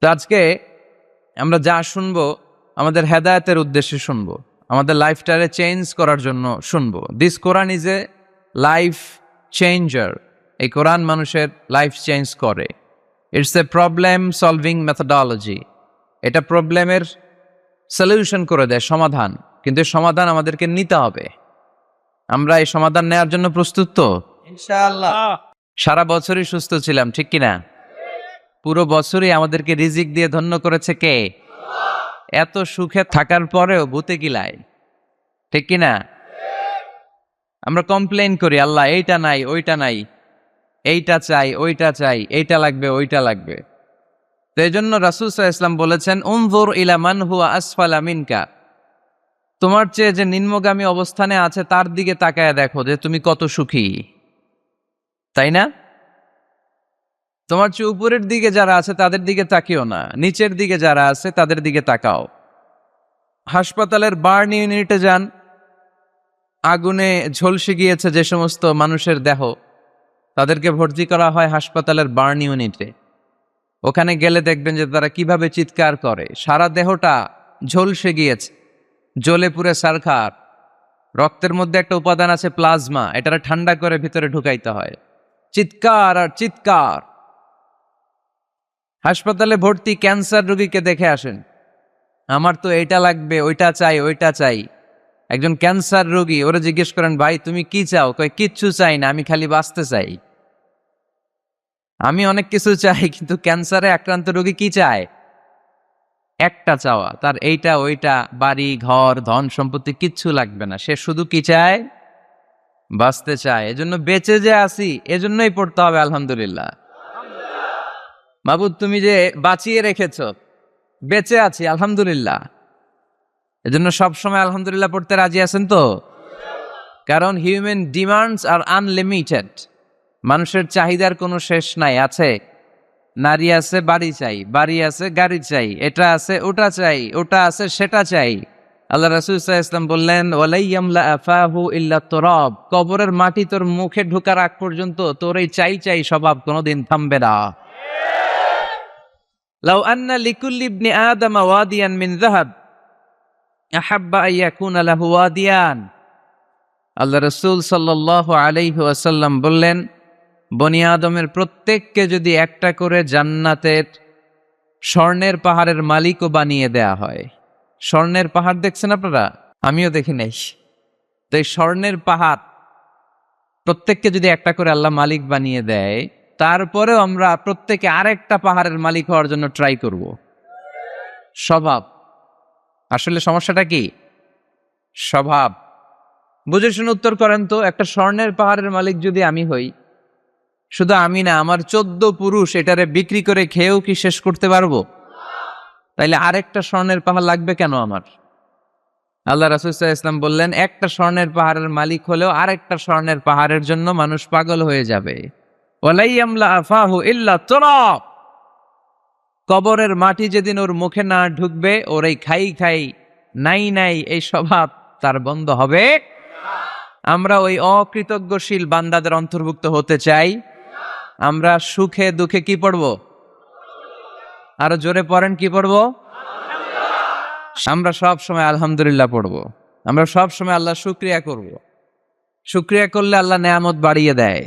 তো আজকে আমরা যা শুনবো আমাদের হেদায়েতের উদ্দেশ্যে শুনবো, আমাদের লাইফটারে চেঞ্জ করার জন্য শুনবো। This Quran is a life changer. এই কোরআন মানুষের লাইফ চেঞ্জ করে। It's a problem solving methodology. এটা প্রবলেমের সলিউশন করে দেয়, সমাধান। কিন্তু এই সমাধান আমাদেরকে নিতে হবে। আমরা এই সমাধান নেওয়ার জন্য প্রস্তুত তো? ইনশাআল্লাহ। সারা বছরই সুস্থ ছিলাম, ঠিক কিনা? পুরো বছরই আমাদেরকে রিজিক দিয়ে ধন্য করেছে কে? এত সুখে থাকার পরেও ভূতে গিলায়, ঠিক কিনা? আমরা কমপ্লেইন করি, আল্লাহ এইটা নাই, ওইটা নাই, এইটা চাই, ওইটা চাই, এইটা লাগবে, ওইটা লাগবে। তো এই জন্য রাসূল সাল্লাল্লাহু আলাইহি ওয়াসাল্লাম বলেছেন, উনজুর ইলা মান হুয়া আসফালা মিনকা। তোমার চেয়ে যে নিম্নগামী অবস্থানে আছে তার দিকে তাকায় দেখো যে তুমি কত সুখী, তাই না? তোমার চেয়ে উপরের দিকে যারা আছে তাদের দিকে তাকিও না, নিচের দিকে যারা আছে তাদের দিকে তাকাও। হাসপাতালের বার্ন ইউনিটে যান, আগুনে ঝলসে গিয়েছে যে সমস্ত মানুষের দেহ, তাদেরকে ভর্তি করা হয় হাসপাতালের বার্ন ইউনিটে। ওখানে গেলে দেখবেন যে তারা কিভাবে চিৎকার করে, সারা দেহটা ঝলসে গিয়েছে, জ্বলে পুড়ে ছারখার। রক্তের মধ্যে একটা উপাদান আছে প্লাজমা, এটারে ঠান্ডা করে ভিতরে ঢুকাইতে হয়। চিৎকার আর চিৎকার। হাসপাতালে ভর্তি ক্যান্সার রোগীকে দেখে আসেন, আমার তো এটা লাগবে, ওইটা চাই, ওইটা চাই। একজন ক্যান্সার রোগী, ওরা জিজ্ঞেস করেন, ভাই তুমি কি চাও? কয় কিচ্ছু চাই না, আমি খালি বাঁচতে চাই। আমি অনেক কিছু চাই, কিন্তু ক্যান্সারে আক্রান্ত রোগী কি চায়? একটা চাওয়া, তার এইটা ওইটা, বাড়ি ঘর ধন সম্পত্তি কিচ্ছু লাগবে না, সে শুধু কি চায়? বাঁচতে চায়। এজন্য বেঁচে যে আসি, এজন্যই পড়তে হবে আলহামদুলিল্লাহ। মাবুদ তুমি যে বাঁচিয়ে রেখেছ, বেঁচে আছি আলহামদুলিল্লাহ। এজন্য সবসময় আলহামদুলিল্লাহ পড়তে রাজি আছেন তো? কারণ হিউম্যান ডিমান্ডস আর আনলিমিটেড। মানুষের চাহিদার কোনো শেষ নাই। আছে নারী আছে, বাড়ি চাই, বাড়ি আছে, গাড়ি চাই, এটা আছে, ওটা চাই, ওটা আছে, সেটা চাই। আল্লাহ রাসূল সাল্লাল্লাহু আলাইহি ওয়াসাল্লাম বললেন, ওয়ালাইয়ামলা আফাহু ইল্লা তুরাব। কবরের মাটি তোর মুখে ঢোকার আগ পর্যন্ত তোর এই চাই চাই স্বভাব কোনোদিন থামবে না। লাউ আন্না লিকুল্লি ইবনি আদম ওয়াদিয়ান মিন যাহাব আহাব্বা আন ইয়াকুনা লাহু ওয়াদিয়ান। আল্লাহ রাসূল সাল্লাল্লাহু আলাইহি ওয়াসাল্লাম বললেন, বনি আদমের প্রত্যেককে যদি একটা করে জান্নাতের স্বর্ণের পাহাড়ের মালিকও বানিয়ে দেয়া হয়। স্বর্ণের পাহাড় দেখছেন আপনারা? আমিও দেখি নাই। তো এই স্বর্ণের পাহাড় প্রত্যেককে যদি একটা করে আল্লাহ মালিক বানিয়ে দেয়, তারপরেও আমরা প্রত্যেকে আরেকটা পাহাড়ের মালিক হওয়ার জন্য ট্রাই করব। স্বভাব। আসলে সমস্যাটা কি? স্বভাব। বুঝে শুনে উত্তর করেন তো, একটা স্বর্ণের পাহাড়ের মালিক যদি আমি হই, শুধু আমি না, আমার 14 পুরুষ এটারে বিক্রি করে খেয়েও কি শেষ করতে পারবো? তাইলে আরেকটা স্বর্ণের পাহাড় লাগবে কেন আমার? আল্লাহ রাসূল সাল্লাল্লাহু আলাইহি ওয়াসাল্লাম বললেন, একটা স্বর্ণের পাহাড়ের মালিক হলেও আরেকটা স্বর্ণের পাহাড়ের জন্য মানুষ পাগল হয়ে যাবে। ওয়ালাইয়ামলা আফাহু ইল্লা তুরাব। কবরের মাটি যেদিন ওর মুখে না ঢুকবে, ওর এই খাই খাই নাই নাই এই স্বভাব তার বন্ধ হবে। আমরা ওই অকৃতজ্ঞশীল বান্দাদের অন্তর্ভুক্ত হতে চাই। আমরা সুখে দুঃখে কি পড়ব? আরো জোরে পড়েন, কি পড়ব? আমরা সব সময় আলহামদুলিল্লাহ পড়ব। আমরা সব সময় আল্লাহ শুকরিয়া করব। শুকরিয়া করলে আল্লাহ নেয়ামত বাড়িয়ে দেয়।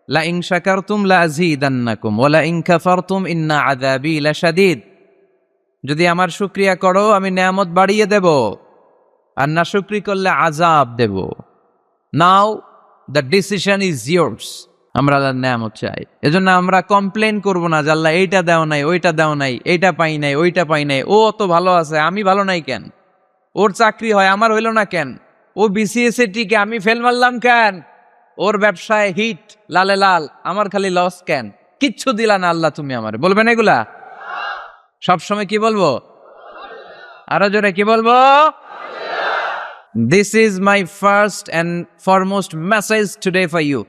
লা ইন শাকারতুম লা আযীদান্নাকুম ওয়া লা ইন কাফারতুম ইন্না আযাবী লাশাদীদ। যদি আমার শুকরিয়া করো আমি নেয়ামত বাড়িয়ে দেব, আর না শুকরি করলে আযাব দেব। নাও দ্য ডিসিশন ইজ ইয়ার্স। আমরা আল্লাহর নেয়ামত চাই। এজন্য আমরা কমপ্লেন করব না যে আল্লাহ এইটা দাও নাই, ওইটা দাও নাই, এইটা পাই নাই, ওইটা পাই নাই, ও অত ভালো আছে আমি ভালো নাই কেন? ওর চাকরি হয় আমার হইল না কেন? ও বিসিএস এ টিকে আমি ফেল মারলাম কেন? ওর ব্যবসায় হিট লালে লাল, আমার খালি লস কেন? কিচ্ছু দিলা না আল্লাহ তুমি আমারে, বলবেন এগুলা? সবসময় কি বলবো? আরো জোরে কি বলবো? This is my first and foremost message today for you.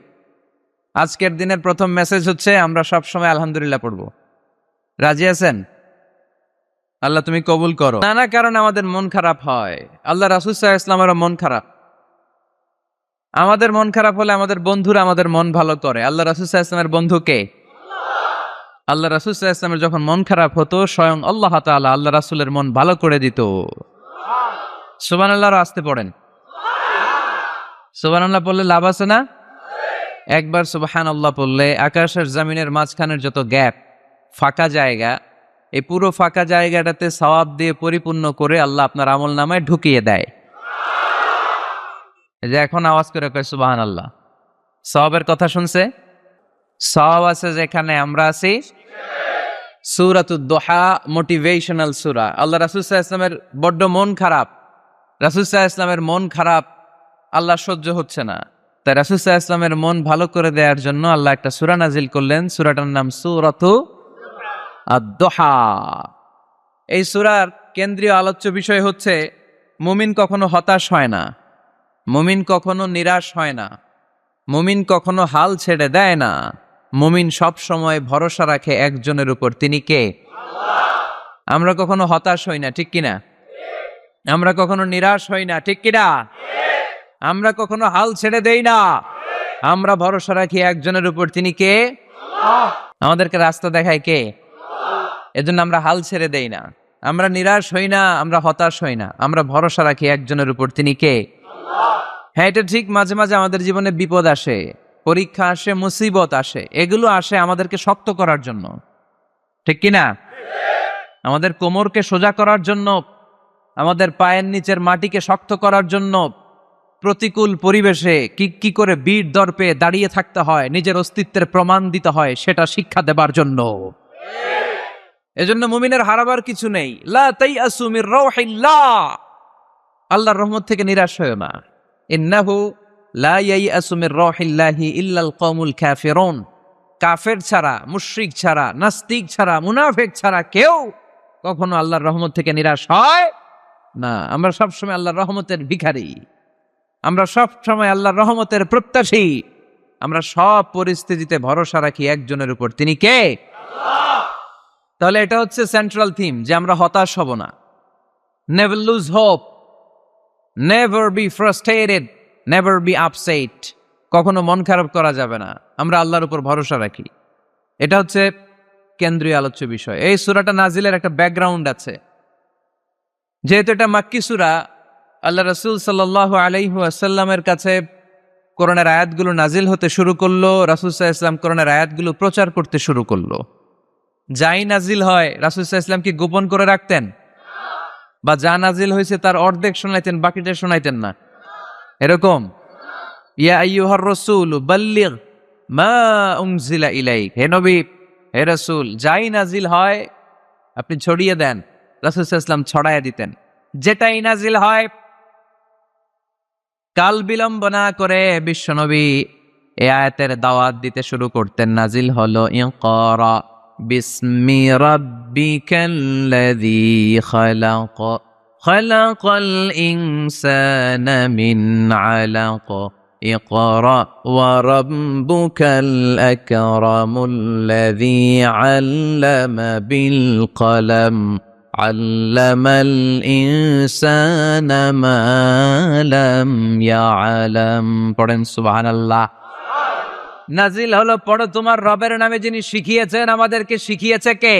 আজকের দিনের প্রথম মেসেজ হচ্ছে আমরা সবসময় আলহামদুলিল্লাহ পড়বো। রাজি আছেন? আল্লাহ তুমি কবুল করো। নানা কারণে আমাদের মন খারাপ হয়। আল্লাহ রাসূল সাল্লাল্লাহু আলাইহি ওয়াসাল্লামের মন খারাপ। আমাদের মন খারাপ হলে আমাদের বন্ধুরা আমাদের মন ভালো করে। আল্লাহ রাসূল সাল্লাল্লাহু আলাইহি ওয়াসাল্লামের বন্ধু কে? আল্লাহ রাসূল সাল্লাল্লাহু আলাইহি ওয়াসাল্লামের যখন মন খারাপ হতো স্বয়ং আল্লাহ তাআলা আল্লাহ রাসূলের মন ভালো করে দিত। সুবহানাল্লাহ, আসতে পড়েন। সুবহানাল্লাহ পড়লে লাভ আছে না? একবার সুবহানাল্লাহ পড়লে আকাশের জমিনের মাঝখানের যত গ্যাপ, ফাঁকা জায়গা, এই পুরো ফাঁকা জায়গাটাতে সওয়াব দিয়ে পরিপূর্ণ করে আল্লাহ আপনার আমলনামায় ঢুকিয়ে দেয়। এই যে এখন আওয়াজ করে কয় সুবহানাল্লাহ, সওয়াবের কথা শুনছে? সওয়াব আছে যেখানে আমরা আছি। সূরাতুদ দুহা মোটিভেশনাল সূরা। আল্লাহ রাসূল সাল্লাল্লাহু আলাইহি ওয়াসাল্লামের বড্ড মন খারাপ। রাসূল সাল্লাল্লাহু আলাইহি ওয়াসাল্লামের মন খারাপ, আল্লাহ সহ্য হচ্ছে না। তাই রাসূল সাল্লাল্লাহু আলাইহি ওয়াসাল্লামের মন ভালো করে দেওয়ার জন্য আল্লাহ একটা সূরা নাজিল করলেন। সূরাটার নাম সূরাতু আদ-দুহা। এই সূরার কেন্দ্রীয় আলোচ্য বিষয় হচ্ছে মুমিন কখনো হতাশ হয় না, মুমিন কখনো নিরাশ হয় না, মুমিন কখনো হাল ছেড়ে দেয় না। মুমিন সব সময় ভরসা রাখে একজনের উপর, তিনি কে? আমরা কখনো হতাশ হই না, ঠিক কিনা? আমরা কখনো নিরাশ হই না, ঠিক কিনা? আমরা কখনো হাল ছেড়ে দেই না, আমরা ভরসা রাখি একজনের উপর, তিনি কে? আমাদেরকে রাস্তা দেখায় কে? এজন্য আমরা হাল ছেড়ে দেই না, আমরা নিরাশ হই না, আমরা হতাশ হই না, আমরা ভরসা রাখি একজনের উপর, তিনি কে? হ্যাঁ, এটা ঠিক। মাঝে মাঝে আমাদের জীবনে বিপদ আসে, পরীক্ষা আসে, মুসিবত আসে, এগুলো আসে আমাদেরকে শক্ত করার জন্য, ঠিক কিনা? আমাদের কোমরকে সোজা করার জন্য, আমাদের পায়ের নিচের মাটিকে শক্ত করার জন্য। প্রতিকূল পরিবেশে কি করে বীর দর্পে দাঁড়িয়ে থাকতে হয়, নিজের অস্তিত্বের প্রমাণ দিতে হয়, সেটা শিক্ষা দেবার জন্য। এজন্য মুমিনের হারাবার কিছু নেই। লা তাইয়াসু মির রাউহিল্লাহ, আল্লাহর রহমত থেকে নিরাশ হয়ো না। ইন্নাহু লা ইয়াইয়াসু মির রাউহিল্লাহি ইল্লাল কওমুল কাফিরুন, কাফের ছাড়া, মুশরিক ছাড়া, নাস্তিক ছাড়া, মুনাফিক ছাড়া কেউ কখনো আল্লাহর রহমত থেকে নিরাশ হয় না। আমরা সবসময় আল্লাহর রহমতের ভিখারি, আমরা সব সময় আল্লাহর রহমতের প্রত্যাশী, আমরা সব পরিস্থিতিতে ভরসা রাখি একজনের উপর, তিনি কে? তাহলে এটা হচ্ছে সেন্ট্রাল থিম, যে আমরা হতাশ হব না। Never lose hope, never be frustrated, never be upset. কখনো মন খারাপ করা যাবে না, আমরা আল্লাহর উপর ভরসা রাখি। এটা হচ্ছে কেন্দ্রীয় আলোচ্য বিষয়। এই সূরাটা নাজিলের একটা ব্যাকগ্রাউন্ড আছে। যেহেতু এটা মাক্কি সূরা, আল্লাহ রাসূল সাল্লাল্লাহু আলাইহি ওয়াসাল্লামের কাছে কোরআনের আয়াতগুলো নাজিল হতে শুরু করলো। রাসূল সাল্লাল্লাহু আলাইহি ওয়াসাল্লাম কোরআনের আয়াতগুলো প্রচার করতে শুরু করলো। যাই নাজিল হয় রাসূল সাল্লাল্লাহু আলাইহি ওয়াসাল্লাম কি গোপন করে রাখতেন? বা যা নাজিল হয়েছে তার অর্ধেক শোনাইতেন, বাকিটা শোনাইতেন না? এরকম? ইয়া আইয়ুহার রাসূল বাল্লিগ মা উনজিলা ইলাইক, হে নবী, হে রাসূল, যাই নাজিল হয় আপনি ছড়িয়ে দেন। রাসূল সাল্লাল্লাহু আলাইহি ওয়াসাল্লাম ছড়াইয়া দিতেন। যেটাই নাজিল হয় কাল বিলম্ব না করে বিশ্বনবী এই আয়াতের দাওয়াত দিতে শুরু করতেন। নাজিল হলো ইকরা বিসমি রাব্বিকাল্লাযী খালাক, খালাকাল ইনসানা মিন আলাক, ইকরা ওয়া রাব্বুকাল আকরামুল্লাযী আল্লামা বিল কলম, আল্লামাল ইনসানা মা লাম ইয়ালাম। পড়েন সুবহানাল্লাহ। নাজিল হলো, পড়ো তোমার রবের নামে যিনি শিখিয়েছেন। আমাদেরকে শিখিয়েছে কে?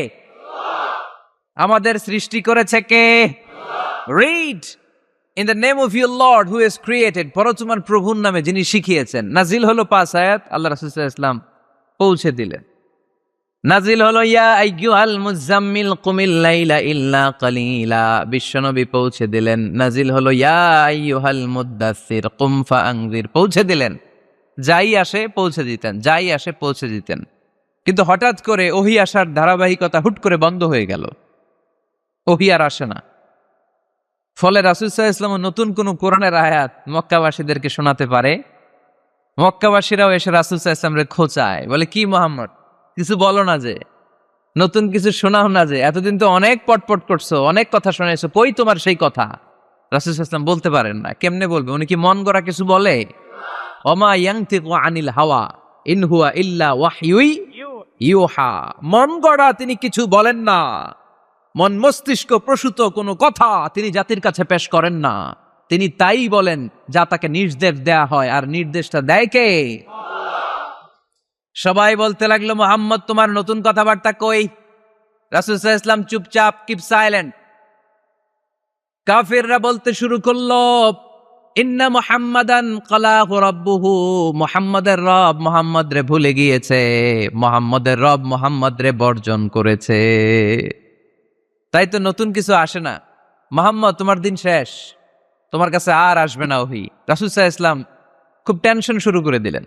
আমাদের সৃষ্টি করেছে কে? Read in the name of your Lord who has created, পড়ো তোমার প্রভুর নামে যিনি শিখিয়েছেন। নাজিল হলো 5 আয়াত, আল্লাহ রাসূল সাল্লাল্লাহু আলাইহি ওয়াসাল্লাম পৌঁছে দিলেন। নাজিল হলো ইয়া আইয়ুহাল মুজাম্মিল কুমিল লাইলা ইল্লা কালিলা, বিশ্বনবী পৌঁছে দিলেন। নাজিল হলো ইয়া আইয়ুহাল মুদ্দাসসির কুম ফাআনজির, পৌঁছে দিলেন। যাই আসে পৌঁছে দিতেন, যাই আসে পৌঁছে দিতেন। কিন্তু হঠাৎ করে ওহী আসার ধারাবাহিকতা হুট করে বন্ধ হয়ে গেল, ওহী আর আসে না। ফলে রাসূল সাল্লাল্লাহু আলাইহি ওয়াসাল্লাম নতুন কোন কোরআনের আয়াত মক্কাবাসীদেরকে শোনাতে পারে। মক্কাবাসীরাও এসে রাসূল সাল্লাল্লাহু আলাইহি ওয়াসাল্লামকে খোঁচায়, বলে কি মুহাম্মদ, কিছু বলো না, যে নতুন কিছু শোনাও না, যে এতদিন তো অনেক পটপট করছো, অনেক কথা শোনাইছো, কই তোমার সেই কথা? রাসূল সাল্লাল্লাহু আলাইহি ওয়াসাল্লাম বলতে পারেন না। কেমনে বলবে? উনি কি মন গড়া কিছু বলে? ওমা ইয়ানতিকু আনিল হাওয়া ইন হুয়া ইল্লা ওয়াহয়ুই ইউহা, মন গড়া তিনি কিছু বলেন না, মন মস্তিষ্ক প্রসূত কোনো কথা তিনি জাতির কাছে পেশ করেন না। তিনি তাই বলেন যা তাকে নির্দেশ দেয়া হয়, আর নির্দেশটা দেয় কে? সবাই বলতে লাগলো, মুহাম্মদ তোমার নতুন কথাবার্তা কই? রাসূল সাল্লাল্লাহু আলাইহি ওয়াসাল্লাম চুপচাপ, কিপ সাইলেন্ট। কাফিররা বলতে শুরু করলো, ইন্না মুহাম্মাদান ক্বালাহু রাব্বুহু, মুহাম্মাদের রব মুহাম্মদ রে ভুলে গিয়েছে, মুহাম্মাদের রব মুহাম্মদ রে বর্জন করেছে। তাই তো নতুন কিছু আসে না। মুহাম্মদ তোমার দিন শেষ, তোমার কাছে আর আসবে না ওহী। রাসূল সাল্লাল্লাহু আলাইহি ওয়াসাল্লাম খুব টেনশন শুরু করে দিলেন।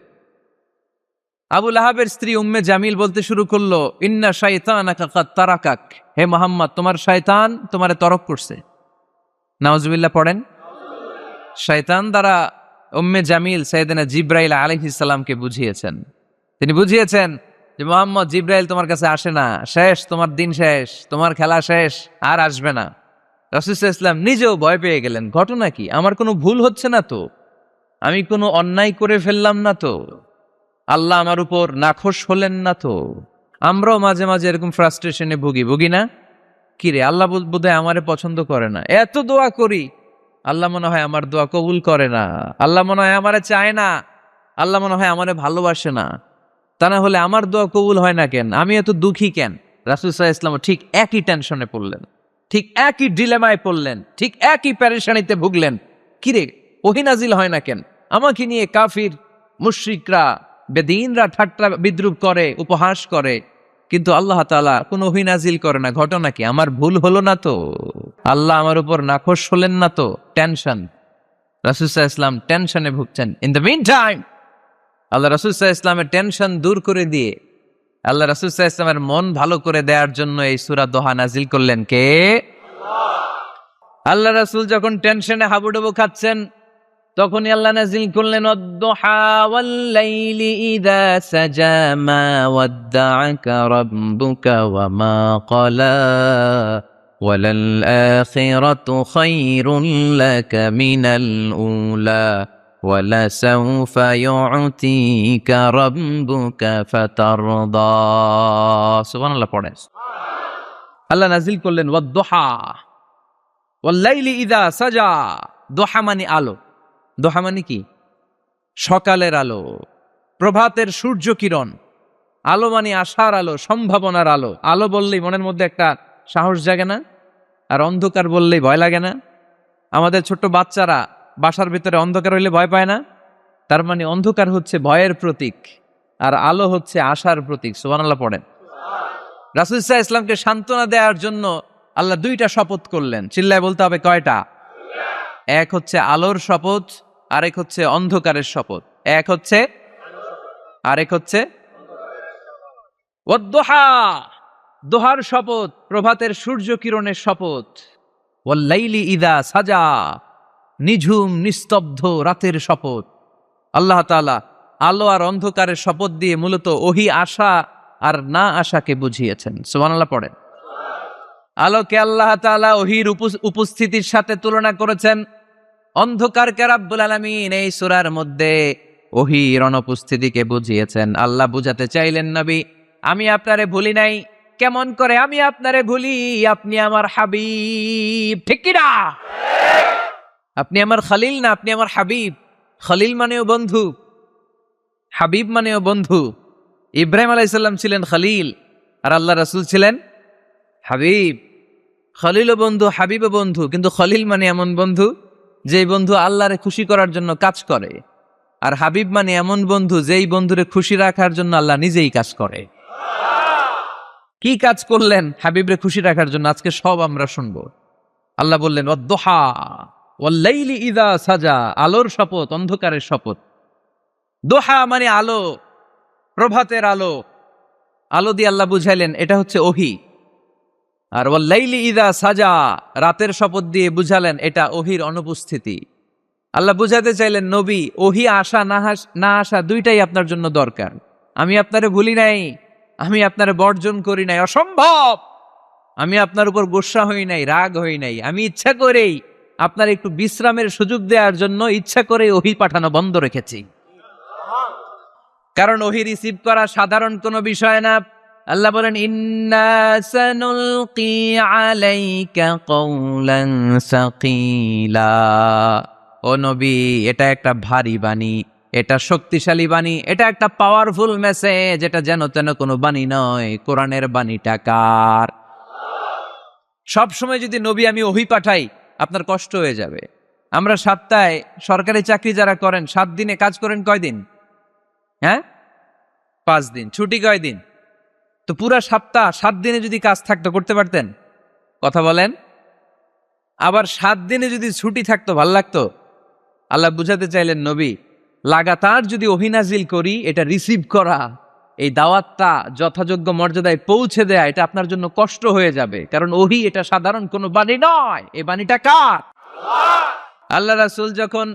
আবু লাহাবের স্ত্রী উম্মে জামিল বলতে শুরু করলো, ইন্না শাইতানাকা কাদ তারাকাক, হে মুহাম্মদ তোমার শয়তান তোমারে তরক করছে। নাউজুবিল্লাহ পড়েন। শয়তান দ্বারা উম্মে জামিল সাইয়েদনা জিবরাইল আলাইহিস সালামকে বুঝিয়েছেন। তিনি বুঝিয়েছেন যে মুহাম্মদ, জিবরাইল তোমার কাছে আসে না, শেষ, তোমার দিন শেষ, তোমার খেলা শেষ, আর আসবে না। রাসূল সাল্লাল্লাহু আলাইহি ওয়াসাল্লাম নিজেও ভয় পেয়ে গেলেন। ঘটনা কি? আমার কোনো ভুল হচ্ছে না তো? আমি কোনো অন্যায় করে ফেললাম না তো? আল্লাহ আমার উপর নাখোশ হলেন না তো? আমরাও মাঝে মাঝে এরকম ফ্রাস্ট্রেশনে ভুগি না? কিরে, আল্লাহ বোধহয় আমারে পছন্দ করে না, এত দোয়া করি, আল্লাহ মনে হয় আমার দোয়া কবুল করে না, আল্লাহ মনে হয় আমারে চায় না, আল্লাহ মনে হয় আমারে ভালোবাসে না। তা না হলে আমার দোয়া কবুল হয় না কেন? আমি এত দুঃখী কেন? রাসূল সাল্লাল্লাহু আলাইহি ওয়াসাল্লাম ঠিক একই টেনশনে পড়লেন, ঠিক একই ডিলেমায় পড়লেন, ঠিক একই পেরেশানিতে ভুগলেন। কিরে, ওহী নাজিল হয় না কেন? আমাকে নিয়ে কাফির মুশরিকরা বেদিনরা ঠাট্টা বিদ্রুপ করে, উপহাস করে, কিন্তু আল্লাহ তাআলা কোনো ওহী নাজিল করে না। ঘটনা কি? আমার ভুল হলো না তো? আল্লাহ আমার উপর নাখোশ হলেন না তো? টেনশন। রাসূল সাল্লাল্লাহু আলাইহি ওয়াসাল্লাম টেনশনে ভুগছেন। ইন দ্য মিন টাইম আল্লাহ রাসূল সাল্লাল্লাহু আলাইহি ওয়াসাল্লামের টেনশন দূর করে দিয়ে আল্লাহ রাসূল সাল্লাল্লাহু আলাইহি ওয়াসাল্লামের মন ভালো করে দেওয়ার জন্য এই সূরা দোহা নাজিল করলেন কে? আল্লাহ রাসূল যখন টেনশনে হাবুডুবু খাচ্ছেন, তখনই আল্লাহ নাজিল করলেন, ওয়াদ-দুহা ওয়াল-লাইলি ইযা সাজা মা ওয়াদ্দা'আকা রাব্বুকা ওয়া মা ক্বালা ওয়ালাল আখিরাতু খায়রুল লাকা মিনাল উলা ওয়ালাসাউফা ইউ'তিকা রাব্বুকা ফাতারদা। সুবহানাল্লাহ পড়েন। আল্লাহ নাজিল করলেন ওয়াদ-দুহা ওয়াল-লাইলি ইযা সাজা। দোহা মানে আলো। দোহা মানে কি? সকালের আলো, প্রভাতের সূর্য কিরণ। আলো মানে আশার আলো, সম্ভাবনার আলো। আলো বললেই মনের মধ্যে একটা সাহস জাগে না? আর অন্ধকার বললেই ভয় লাগে না? আমাদের ছোট্ট বাচ্চারা বাসার ভিতরে অন্ধকার হইলে ভয় পায় না? তার মানে অন্ধকার হচ্ছে ভয়ের প্রতীক, আর আলো হচ্ছে আশার প্রতীক। সুবহানাল্লাহ পড়েন। রাসূল সাল্লাল্লাহু আলাইহি ওয়াসাল্লামকে সান্ত্বনা দেওয়ার জন্য আল্লাহ দুইটা শপথ করলেন। চিল্লায় বলতে হবে কয়টা? এক হচ্ছে আলোর শপথ, আরেক হচ্ছে অন্ধকারের শপথ। এক হচ্ছে, আরেক হচ্ছে ওয়াদ-দুহা, দোহার শপথ, প্রভাতের সূর্য কিরণের শপথ। ওয়াল-লাইলি ইযা সাজা, নিঝুম নিস্তব্ধ রাতের শপথ। আল্লাহ তাআলা আলো আর অন্ধকারের শপথ দিয়ে মূলত ওহী আশা আর না আশাকে বুঝিয়েছেন। সুবহানাল্লাহ পড়েন। আলোকে আল্লাহ তাআলা ওহীর উপস্থিতির সাথে তুলনা করেছেন। অন্ধকারকে রাব্বুল আলামিন এই সূরার মধ্যে ওহীর অনুপস্থিতিকে বুঝিয়েছেন। আল্লাহ বুঝাতে চাইলেন, নবী আমি আপনারে ভুলি নাই। কেমন করে আমি আপনারে ভুলি? আপনি আমার হাবিব, ঠিক কি না? আপনি আমার খলিল না, আপনি আমার হাবিব। খলিল মানেও বন্ধু, হাবিব মানেও বন্ধু। ইব্রাহিম আলাইহিস সালাম ছিলেন খলিল, আর আল্লাহ রাসূল ছিলেন হাবিব। খলিলও বন্ধু, হাবিবও বন্ধু, কিন্তু খলিল মানে এমন বন্ধু যেই বন্ধু আল্লাহরে খুশি করার জন্য কাজ করে, আর হাবিব মানে এমন বন্ধু যেই বন্ধুরে খুশি রাখার জন্য আল্লাহ নিজেই কাজ করে। কি কাজ করলেন হাবিবরে খুশি রাখার জন্য? আজকে সব আমরা শুনবো। আল্লাহ বললেন ওয়াদ-দুহা ওয়াল-লাইলি ইযা সাজা, আলোর শপথ, অন্ধকারের শপথ। দোহা মানে আলো, প্রভাতের আলো। আলো দিয়ে আল্লাহ বুঝাইলেন এটা হচ্ছে ওহী। আর ওয়াল-লাইলি ইযা সাজা, রাতের শপথ দিয়ে বুঝালেন এটা ওহীর অনুপস্থিতি। আল্লাহ বুঝাতে চাইলেন, নবী ওহী আসা না আসা দুইটাই আপনার জন্য দরকার। আমি আপনারে ভুলি নাই, আমি আপনারে বর্জন করি নাই, অসম্ভব। আমি আপনার উপর গোসা হই নাই, রাগ হই নাই। আমি ইচ্ছা করেই আপনার একটু বিশ্রামের সুযোগ দেওয়ার জন্য ইচ্ছা করে ওহী পাঠানো বন্ধ রেখেছি। কারণ ওহী রিসিভ করা সাধারণ কোনো বিষয় না। আল্লাহ বলেন, ইন্না সানুলকি আলাইকা কওলান সাকিলা। ও নবী, এটা একটা ভারী বাণী, এটা শক্তিশালী বাণী, এটা একটা পাওয়ারফুল মেসেজ, এটা যেন তেন কোনো বাণী নয়, কোরআনের বাণীটা কার? সবসময় যদি নবী আমি ওহী পাঠাই আপনার কষ্ট হয়ে যাবে। আমরা সপ্তাহে সরকারি চাকরি যারা করেন 7 দিনে কাজ করেন কয়দিন? হ্যাঁ, 5 দিন। ছুটি কয়দিন? তো পুরা সপ্তাহ 7 দিনে যদি কাজ থাকতো করতে পারতেন? কথা বলেন। আবার 7 দিনে যদি ছুটি থাকতো ভাল লাগতো? আল্লাহ বুঝাতে চাইলেন নবী লাগাতার যদি ওহী নাজিল করি, এটা রিসিভ করা, এই দাওয়াতটা যথাযোগ্য মর্যাদায় পৌঁছে দেয়া, এটা আপনার জন্য কষ্ট হয়ে যাবে। কারণ ওহী এটা সাধারণ কোনো বাণী নয়, এই বাণীটা কার? আল্লাহ রাসূল যখন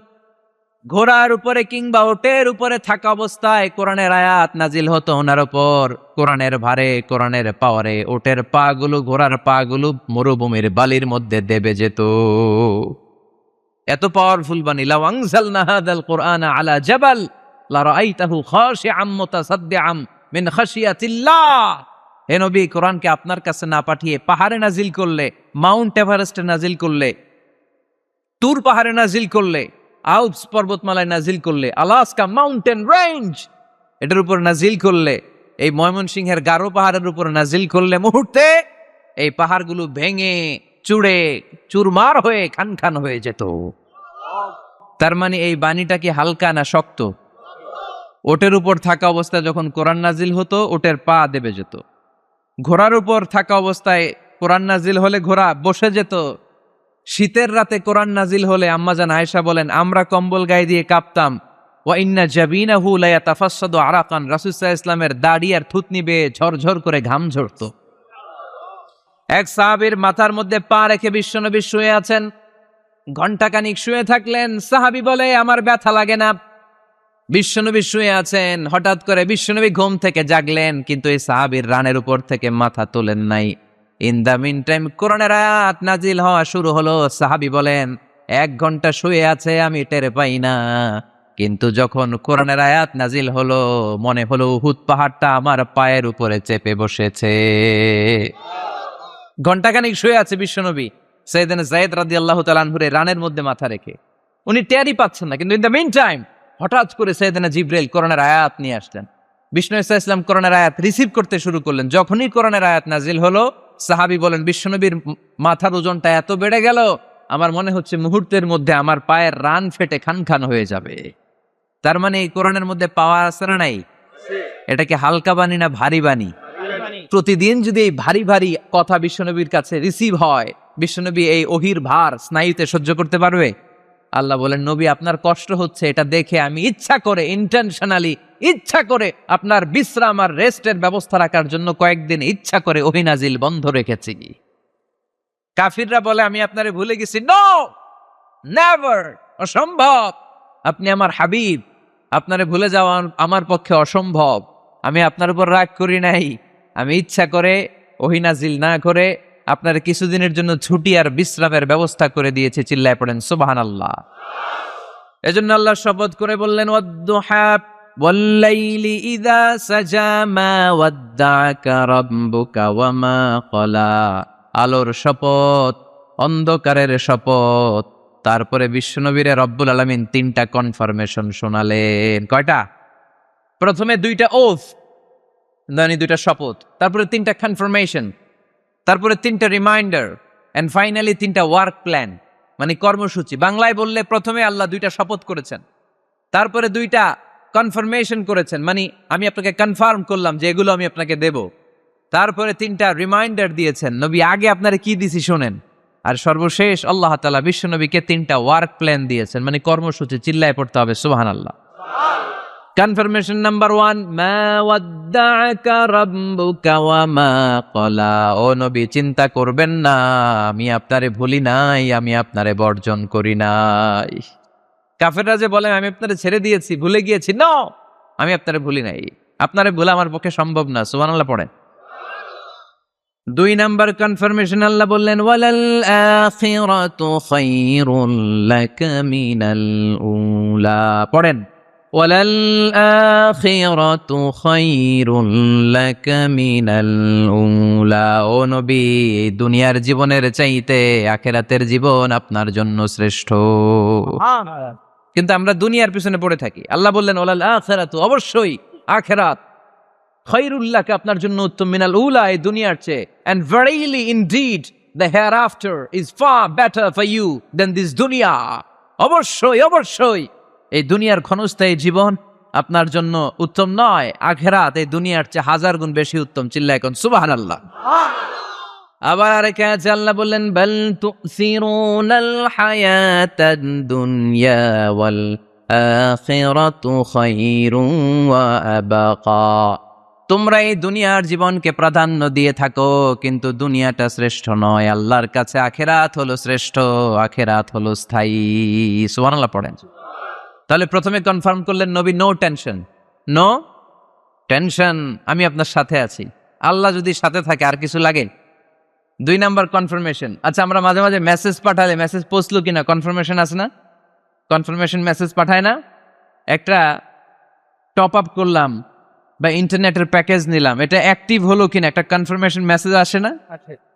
ঘোড়ার উপরে কিংবা ওটের উপরে থাকা অবস্থায় কোরআনের আয়াত নাজিল হতো ওনার উপর, কোরআনের ভারে, কোরআনের পাওয়ারে ওটের পা গুলো, ঘোড়ার পা গুলো মরুভূমির বালির মধ্যে দেবে যেত। এত পাওয়ারফুল বাণী। লাউ আনজালনা হাযাল কুরআনা আলা জাবাল লারাআইতাহু খাশিআম মুতাসাদ্দিআম মিন খাশিয়াতিল্লাহ। হে নবী, কোরআনকে আপনার কাছে না পাঠিয়ে পাহাড়ে নাজিল করলে, মাউন্ট এভারেস্টে নাজিল করলে, তুর পাহাড়ে নাজিল করলে, আল্পস পর্বতমালায় নাজিল করলে, আলাস্কা মাউন্টেন রেঞ্জ এটার উপর নাজিল করলে, এই ময়মনসিংহের গারো পাহাড়ের উপর নাজিল করলে, মুহূর্তে এই পাহাড়গুলো ভেঙে চুড়ে চুরমার হয়ে খান খান হয়ে যেত। তার মানে এই বাণীটা কি হালকা না শক্ত? ওটের উপর থাকা অবস্থায় যখন কোরআন নাজিল হতো ওটের পা দেবে যেত। ঘোড়ার উপর থাকা অবস্থায় কোরআন নাজিল হলে ঘোড়া বসে যেত। শীতের রাতে কোরআন নাজিল হলে আম্মাজান আয়েশা বলেন আমরা কম্বল গায়ে দিয়ে কাঁপতাম। ওয়া ইন্না জাবিনাহু লা ইয়াতাফাসসাদু আরাকান, রাসূল সাল্লাল্লাহু আলাইহি ওয়াসাল্লামের দাড়ি আর থুতনি বেয়ে ঝরঝর করে ঘাম ঝরতো। এক সাহাবীর মাথার মধ্যে পা রেখে বিশ্বনবী শুয়ে আছেন, ঘণ্টাখানিক শুয়ে থাকলেন। সাহাবী বলে আমার ব্যথা লাগে না। বিশ্বনবী শুয়ে আছেন, হঠাৎ করে বিশ্বনবী ঘুম থেকে জাগলেন, কিন্তু এই সাহাবীর রানের উপর থেকে মাথা তোলেন নাই। ইন দ্য মিন টাইম কোরআনের আয়াত নাজিল হওয়া শুরু হলো। সাহাবী বলেন 1 ঘন্টা শুয়ে আছে আমি টের পাই না, কিন্তু যখন কোরআনের আয়াত নাজিল হলো মনে হলো উহুদ পাহাড়টা আমার পায়ের উপরে চেপে বসেছে। ঘণ্টাখানিক শুয়ে আছে বিশ্বনবী সাইয়েদনা যায়েদ রাদিয়াল্লাহু তাআলা আনহুর রানের মধ্যে মাথা রেখে, উনি টেরই পাচ্ছেন না। কিন্তু ইন দ্য মিন টাইম হঠাৎ করে সাইয়েদনা জিবরাইল কোরআনের আয়াত নিয়ে আসলেন। বিষ্ণু ইসা ইসলাম কোরআনের আয়াত রিসিভ করতে শুরু করলেন। যখনই কোরআনের আয়াত নাজিল হলো সাহাবী বলেন বিশ্বনবীর মাথার ওজনটা এত বেড়ে গেল আমার মনে হচ্ছে মুহূর্তের মধ্যে আমার পায়ের রান ফেটে খান খান হয়ে যাবে। তার মানে এই কোরআনের মধ্যে পাওয়ার আছে না নাই? এটা কি হালকা বাণী না ভারী বাণী? প্রতিদিন যদি এই ভারী ভারী কথা বিশ্বনবীর কাছে রিসিভ হয়, বিশ্বনবী এই ওহির ভার স্নায়ুতে সহ্য করতে পারবে? আল্লাহ বলেন নবী আপনার কষ্ট হচ্ছে, এটা দেখে আমি ইচ্ছা করে ইন্টেনশনালি ইচ্ছা করে আপনার বিশ্রাম আর রেস্টের ব্যবস্থা রাখার জন্য কয়েকদিন ইচ্ছা করে ওহী নাজিল বন্ধ রেখেছি। কাফিররা বলে আমি আপনারে ভুলে গেছি। নো, নেভার, অসম্ভব। আপনি আমার হাবিব, আপনারে ভুলে যাওয়া আমার পক্ষে অসম্ভব। আমি আপনার উপর রাগ করি নাই, আমি ইচ্ছা করে ওহী নাজিল না করে আপনার কিছুদিনের জন্য ছুটি আর বিশ্রামের ব্যবস্থা করে দিয়েছি। চিল্লায় পড়েন সুবহানাল্লাহ। এজন্য আল্লাহ শপথ করে বললেন ওয়াদ-দুহা ওয়াল-লাইলি ইযা সাজা মা ওয়াদ্দাআকা রাব্বুকা ওয়া মা ক্বালা। আলোর শপথ, অন্ধকারের শপথ। তারপরে বিশ্বনবীরে রব্বুল আলামিন 3টা কনফার্মেশন শোনালেন। কয়টা? প্রথমে 2টা ওথ, মানে 2টা শপথ, তারপরে 3টা কনফার্মেশন, তারপরে 3টা রিমাইন্ডার, এন্ড ফাইনালি 3টা ওয়ার্ক প্ল্যান, মানে কর্মসূচি। বাংলায় বললে প্রথমে আল্লাহ 2টা শপথ করেছেন, তারপরে 2টা কনফার্মেশন করেছেন, মানে আমি আপনাকে কনফার্ম করলাম যে এগুলো আমি আপনাকে দেব। তারপরে 3টা রিমাইন্ডার দিয়েছেন, নবী আগে আপনারা কি দিছি শোনেন। আর সর্বশেষ আল্লাহ তাআলা বিশ্বনবীকে 3টা ওয়ার্ক প্ল্যান দিয়েছেন, মানে কর্মসূচি। চিল্লায় পড়তে হবে সুবহানাল্লাহ। কনফার্মেশন নাম্বার 1, মা ওয়াদ্দাআকা রাব্বুকা ওয়া মা ক্বালা। ও নবী চিন্তা করবেন না, আমি আপনারে ভুলি নাই, আমি আপনারে বর্জন করি নাই। কাফেররা যে বলে আমি আপনারে ছেড়ে দিয়েছি, ভুলে গিয়েছি, নো, আমি আপনারে ভুলি নাই, আপনারে ভুলা আমার পক্ষে সম্ভব না। সুবহানাল্লাহ পড়েন। 2 নাম্বার কনফার্মেশন আল্লাহ বললেন ওয়ালাল আখিরাতু খায়রুল লাকা মিনাল উলা। পড়েন ওয়ালাল আখিরাতু খায়রুল লাকা মিনাল উলা। ও নবী দুনিয়ার জীবনের চাইতে আখিরাতের জীবন আপনার জন্য শ্রেষ্ঠ। কিন্তু আমরা দুনিয়ার পিছনে পড়ে থাকি। আল্লাহ বললেন ওয়ালাল আখিরাতু, অবশ্যই আখিরাত, খায়রুল লাকা, আপনার জন্য উত্তম, মিনাল উলা, এই দুনিয়ার চেয়ে, and verily indeed the hereafter is far better for you than this দুনিয়া। অবশ্যই অবশ্যই এই দুনিয়ার ক্ষণস্থায়ী জীবন আপনার জন্য উত্তম নয়, আখিরাত এই দুনিয়ার চেয়ে 1000 গুণ বেশি উত্তম। চিল্লায় কোন সুবহানাল্লাহ। আবার আরেক আয়াতে আল্লাহ বললেন বাল তুসিরুনাল হায়াতাদ দুনিয়া ওয়াল আখিরাতু খায়রুন ওয়া আবাকা। তোমরা এই দুনিয়ার জীবনকে প্রাধান্য দিয়ে থাকো, কিন্তু দুনিয়াটা শ্রেষ্ঠ নয়, আল্লাহর কাছে আখিরাত হলো শ্রেষ্ঠ, আখিরাত হলো স্থায়ী। সুবহানাল্লাহ পড়েন। তাহলে প্রথমে কনফার্ম করলেন নবী নো টেনশন, নো টেনশন, আমি আপনার সাথে আছি। আল্লাহ যদি সাথে থাকে আর কিছু লাগে? 2 নাম্বার কনফার্মেশন। আচ্ছা, আমরা মাঝে মাঝে মেসেজ পাঠালে মেসেজ পৌঁছলো কিনা কনফার্মেশন আছে না? কনফার্মেশন মেসেজ পাঠায় না? একটা টপ আপ করলাম বা ইন্টারনেটের প্যাকেজ নিলাম, এটা অ্যাক্টিভ হলো কিনা একটা কনফার্মেশন মেসেজ আসে না?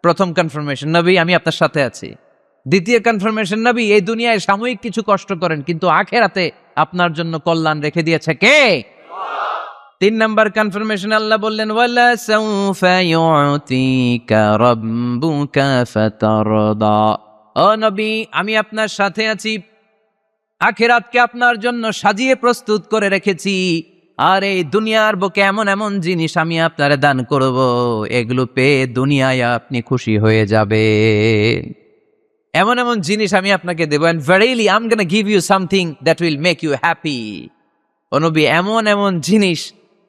প্রথম কনফার্মেশন, নবী আমি আপনার সাথে আছি। দ্বিতীয় কনফার্মেশন, নবী এই দুনিয়ায় সাময়িক কিছু কষ্ট করেন, কিন্তু আখিরাতে আপনার জন্য কল্যাণ রেখে দিয়েছে কে? 3 নাম্বার কনফার্মেশন, আল্লাহ বললেন ওয়ালা সাউফা ইউতিকা রাব্বুকা ফাতারদা। ও নবী, আমি আপনার সাথে আছি, আখিরাতকে আপনার জন্য সাজিয়ে প্রস্তুত করে রেখেছি, আর এই দুনিয়ার বুকে এমন এমন জিনিস আমি আপনারে দান করব, এগুলো পেয়ে দুনিয়ায় আপনি খুশি হয়ে যাবে। এমন এমন জিনিস আমি আপনাকে দেব, and verily I'm gonna give you something that will make you happy। ও নবী, এমন এমন জিনিস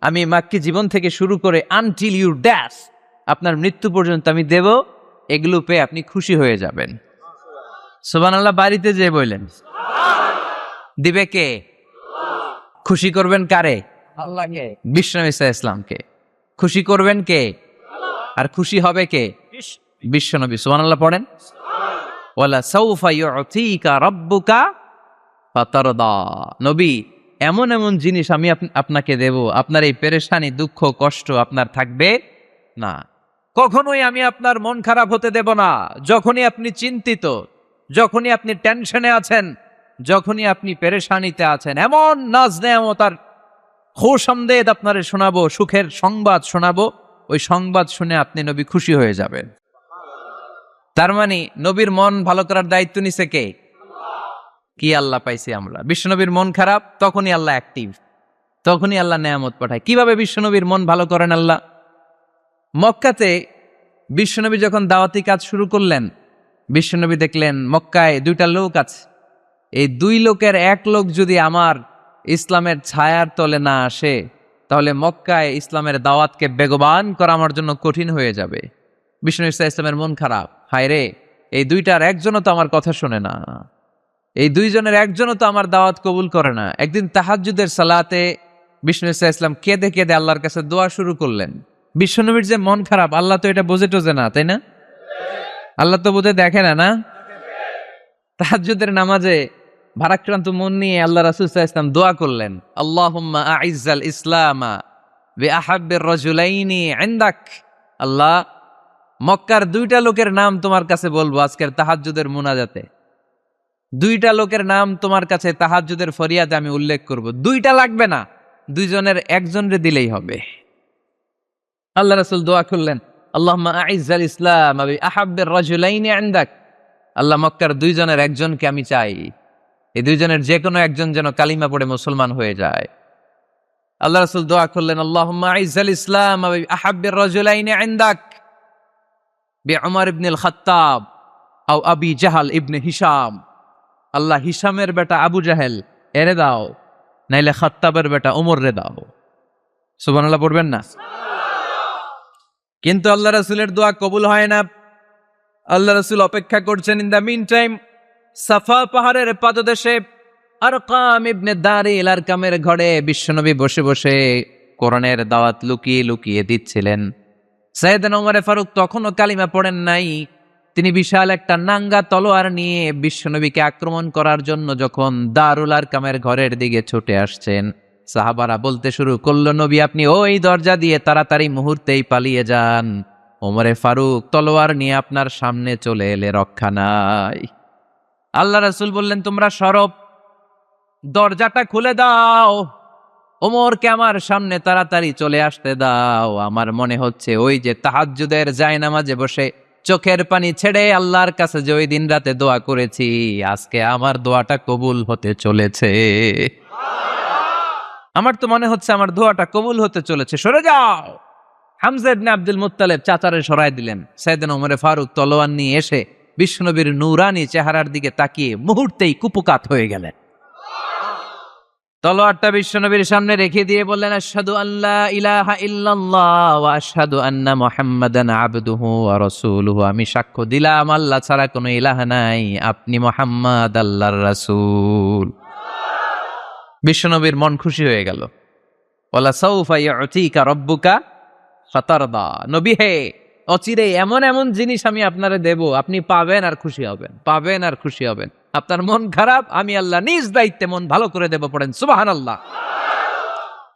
আমি মাক্কি জীবন থেকে শুরু করে until your death, আপনার মৃত্যু পর্যন্ত আমি দেব, এগুলো পেয়ে আপনি খুশি হয়ে যাবেন। সুবহানাল্লাহ। বাড়িতে যে বললেন দিবে কে? খুশি করবেন কারে? আল্লাহকে, বিশ্বনবী সাল্লাল্লাহু আলাইহি ওয়াসাল্লামকে। খুশি করবেন কে? আর খুশি হবে কে? বিশ্বনবী। সুবহানাল্লাহ পড়েন। ওয়ালা সাউফা ইউতিকা রাব্বুকা ফাতারদা। নবী, এমন এমন জিনিস আমি আপনাকে দেব, আপনার এই পেরেশানি, দুঃখ, কষ্ট আপনার থাকবে না। কখনোই আমি আপনার মন খারাপ হতে দেব না। যখনই আপনি চিন্তিত, যখনই আপনি টেনশনে আছেন, যখনই আপনি পেরেশানিতে আছেন, এমন নাজ নেয়ামতার খুশামদেদ আপনারে শোনাবো, সুখের সংবাদ শোনাবো, ওই সংবাদ শুনে আপনি নবী খুশি হয়ে যাবেন। তার মানে নবীর মন ভালো করার দায়িত্ব নিছে কে? কি আল্লাহ পাইছি আমরা। বিশ্বনবীর মন খারাপ, তখনই আল্লাহ অ্যাক্টিভ, তখনই আল্লাহ নেয়ামত পাঠায়। কিভাবে বিশ্বনবীর মন ভালো করেন আল্লাহ? মক্কাতে বিশ্বনবী যখন দাওয়াতি কাজ শুরু করলেন, বিশ্বনবী দেখলেন মক্কায় 2টা লোক আছে, এই 2 লোকের এক লোক যদি আমার ইসলামের ছায়ার তলে না আসে, তাহলে মক্কায় ইসলামের দাওয়াতকে বেগবান করা আমার জন্য কঠিন হয়ে যাবে। বিষ্ণু ইসা ইসলামের মন খারাপ, হায় রে, এই 2টার একজনও তো আমার কথা শোনে না, এই 2 জনের একজনও তো আমার দাওয়াত কবুল করে না। একদিন তাহাজ্জুদের সালাতে বিষ্ণু ইসা ইসলাম কেঁদে কেঁদে আল্লাহর কাছে দোয়া শুরু করলেন। বিশ্বনবীর যে মন খারাপ, আল্লাহ তো এটা বোঝে টোঝে না, তাই না? আল্লাহ তো বোঝে দেখে না, না? তাহাজ্জুদের নামাজে ভারাক্রান্ত মন নিয়ে আল্লাহ রাসূল সাল্লাল্লাহু আলাইহি ওয়াসাল্লাম দোয়া করলেন, আল্লাহুম্মা আইজ্জাল ইসলামা বিআহাব্বির রাজুলাইনি ইনদাক। আল্লাহ, মক্কার 2টা লোকের নাম তোমার কাছে বলবো আজকের তাহাজ্জুদের মুনাজাতে। 2টা লোকের নাম তোমার কাছে তাহাজ্জুদের ফরিয়াদে আমি উল্লেখ করব। 2টা লাগবে না, 2 জনের একজনরে দিলেই হবে। আল্লাহ রাসূল দোয়া করলেন, আল্লাহুম্মা আইজ্জাল ইসলামা বিআহাব্বির রাজুলাইনি ইনদাক। আল্লাহ, মক্কার 2 জনের একজনকে আমি চাই, এই 2 জনের যে কোনো একজন যেন কালিমা পড়ে মুসলমান হয়ে যায়। আল্লাহ রাসূল দোয়া করলেন, আল্লাহুম্মা আইজ্জাল ইসলাম বিআহাব্বির রাজুলাইনি ইনদাক বিউমর ইবনুল খাত্তাব আও আবি জাহল ইবনে হিশাম। আল্লাহ, হিশামের বেটা আবু জাহেল এরে দাও, নাইলে খাত্তাবের বেটা ওমর রে দাও। সুবহানাল্লাহ পড়বেন না? কিন্তু আল্লাহ রাসূলের দোয়া কবুল হয় না। আল্লাহ রাসূল অপেক্ষা করছেন। ইন দ্য মিন টাইম সাফা পাহাড়ের পাদদেশে আরকাম ইবনে দারিল আরকামের ঘরে বিশ্বনবী বসে বসে কোরআনের দাওয়াত লুকিয়ে লুকিয়ে দিচ্ছিলেন। সাইয়েদনা ওমর ফারুক তখনও কালিমা পড়েন নাই। তিনি বিশাল একটা নাঙ্গা তলোয়ার নিয়ে বিশ্বনবীকে আক্রমণ করার জন্য যখন দারুল আরকামের ঘরের দিকে ছুটে আসছেন, সাহাবারা বলতে শুরু করলো, নবী আপনি ওই দরজা দিয়ে তাড়াতাড়ি মুহূর্তেই পালিয়ে যান, ওমরে ফারুক তলোয়ার নিয়ে আপনার সামনে চলে এলে রক্ষা নাই। আল্লাহ রাসূল বললেন, তোমরা সরব, দরজাটা খুলে দাও, ওমরকে আমার সামনে তাড়াতাড়ি চলে আসতে দাও। আমার মনে হচ্ছে ওই যে তাহাজ্জুদের জায়নামাজে বসে চোখের পানি ছেড়ে আল্লাহর কাছে যে ওই দিন রাতে দোয়া করেছি, আজকে আমার দোয়াটা কবুল হতে চলেছে। আমার তো মনে হচ্ছে আমার দোয়াটা কবুল হতে চলেছে, সরে যাও। হামজা ইবনে আব্দুল মুত্তালিব চাচারে সরাই দিলেন। সাইয়েদনা ওমরে ফারুক তলোয়ার নিয়ে এসে বিশ্বনবীর নূরানি চেহারার দিকে তাকিয়ে মুহূর্তেই কুপকাত হয়ে গেলেন। তলোয়ারটা বিশ্বনবীর সামনে রেখে দিয়ে বললেন, আশহাদু আল্লা ইলাহা ইল্লাল্লাহ ওয়া আশহাদু আন্না মুহাম্মাদান আবদুহু ওয়া রাসূলুহু। আমি সাক্ষ্য দিলাম আল্লাহ ছাড়া কোনো ইলাহ নাই, আপনি মুহাম্মদ আল্লাহর রাসূল। বিশ্বনবীর মন খুশি হয়ে গেল। ওয়ালা সাউফা ইউতিকা রাব্বুকা ফাতারদা। নবী হে, অচিরে এমন এমন জিনিস আমি আপনারে দেব, আপনি পাবেন আর খুশি হবেন, পাবেন আর খুশি হবেন। আপনার মন খারাপ, আমি আল্লাহ নিজ দায়িত্বে মন ভালো করে দেব। পড়েন সুবহানাল্লাহ।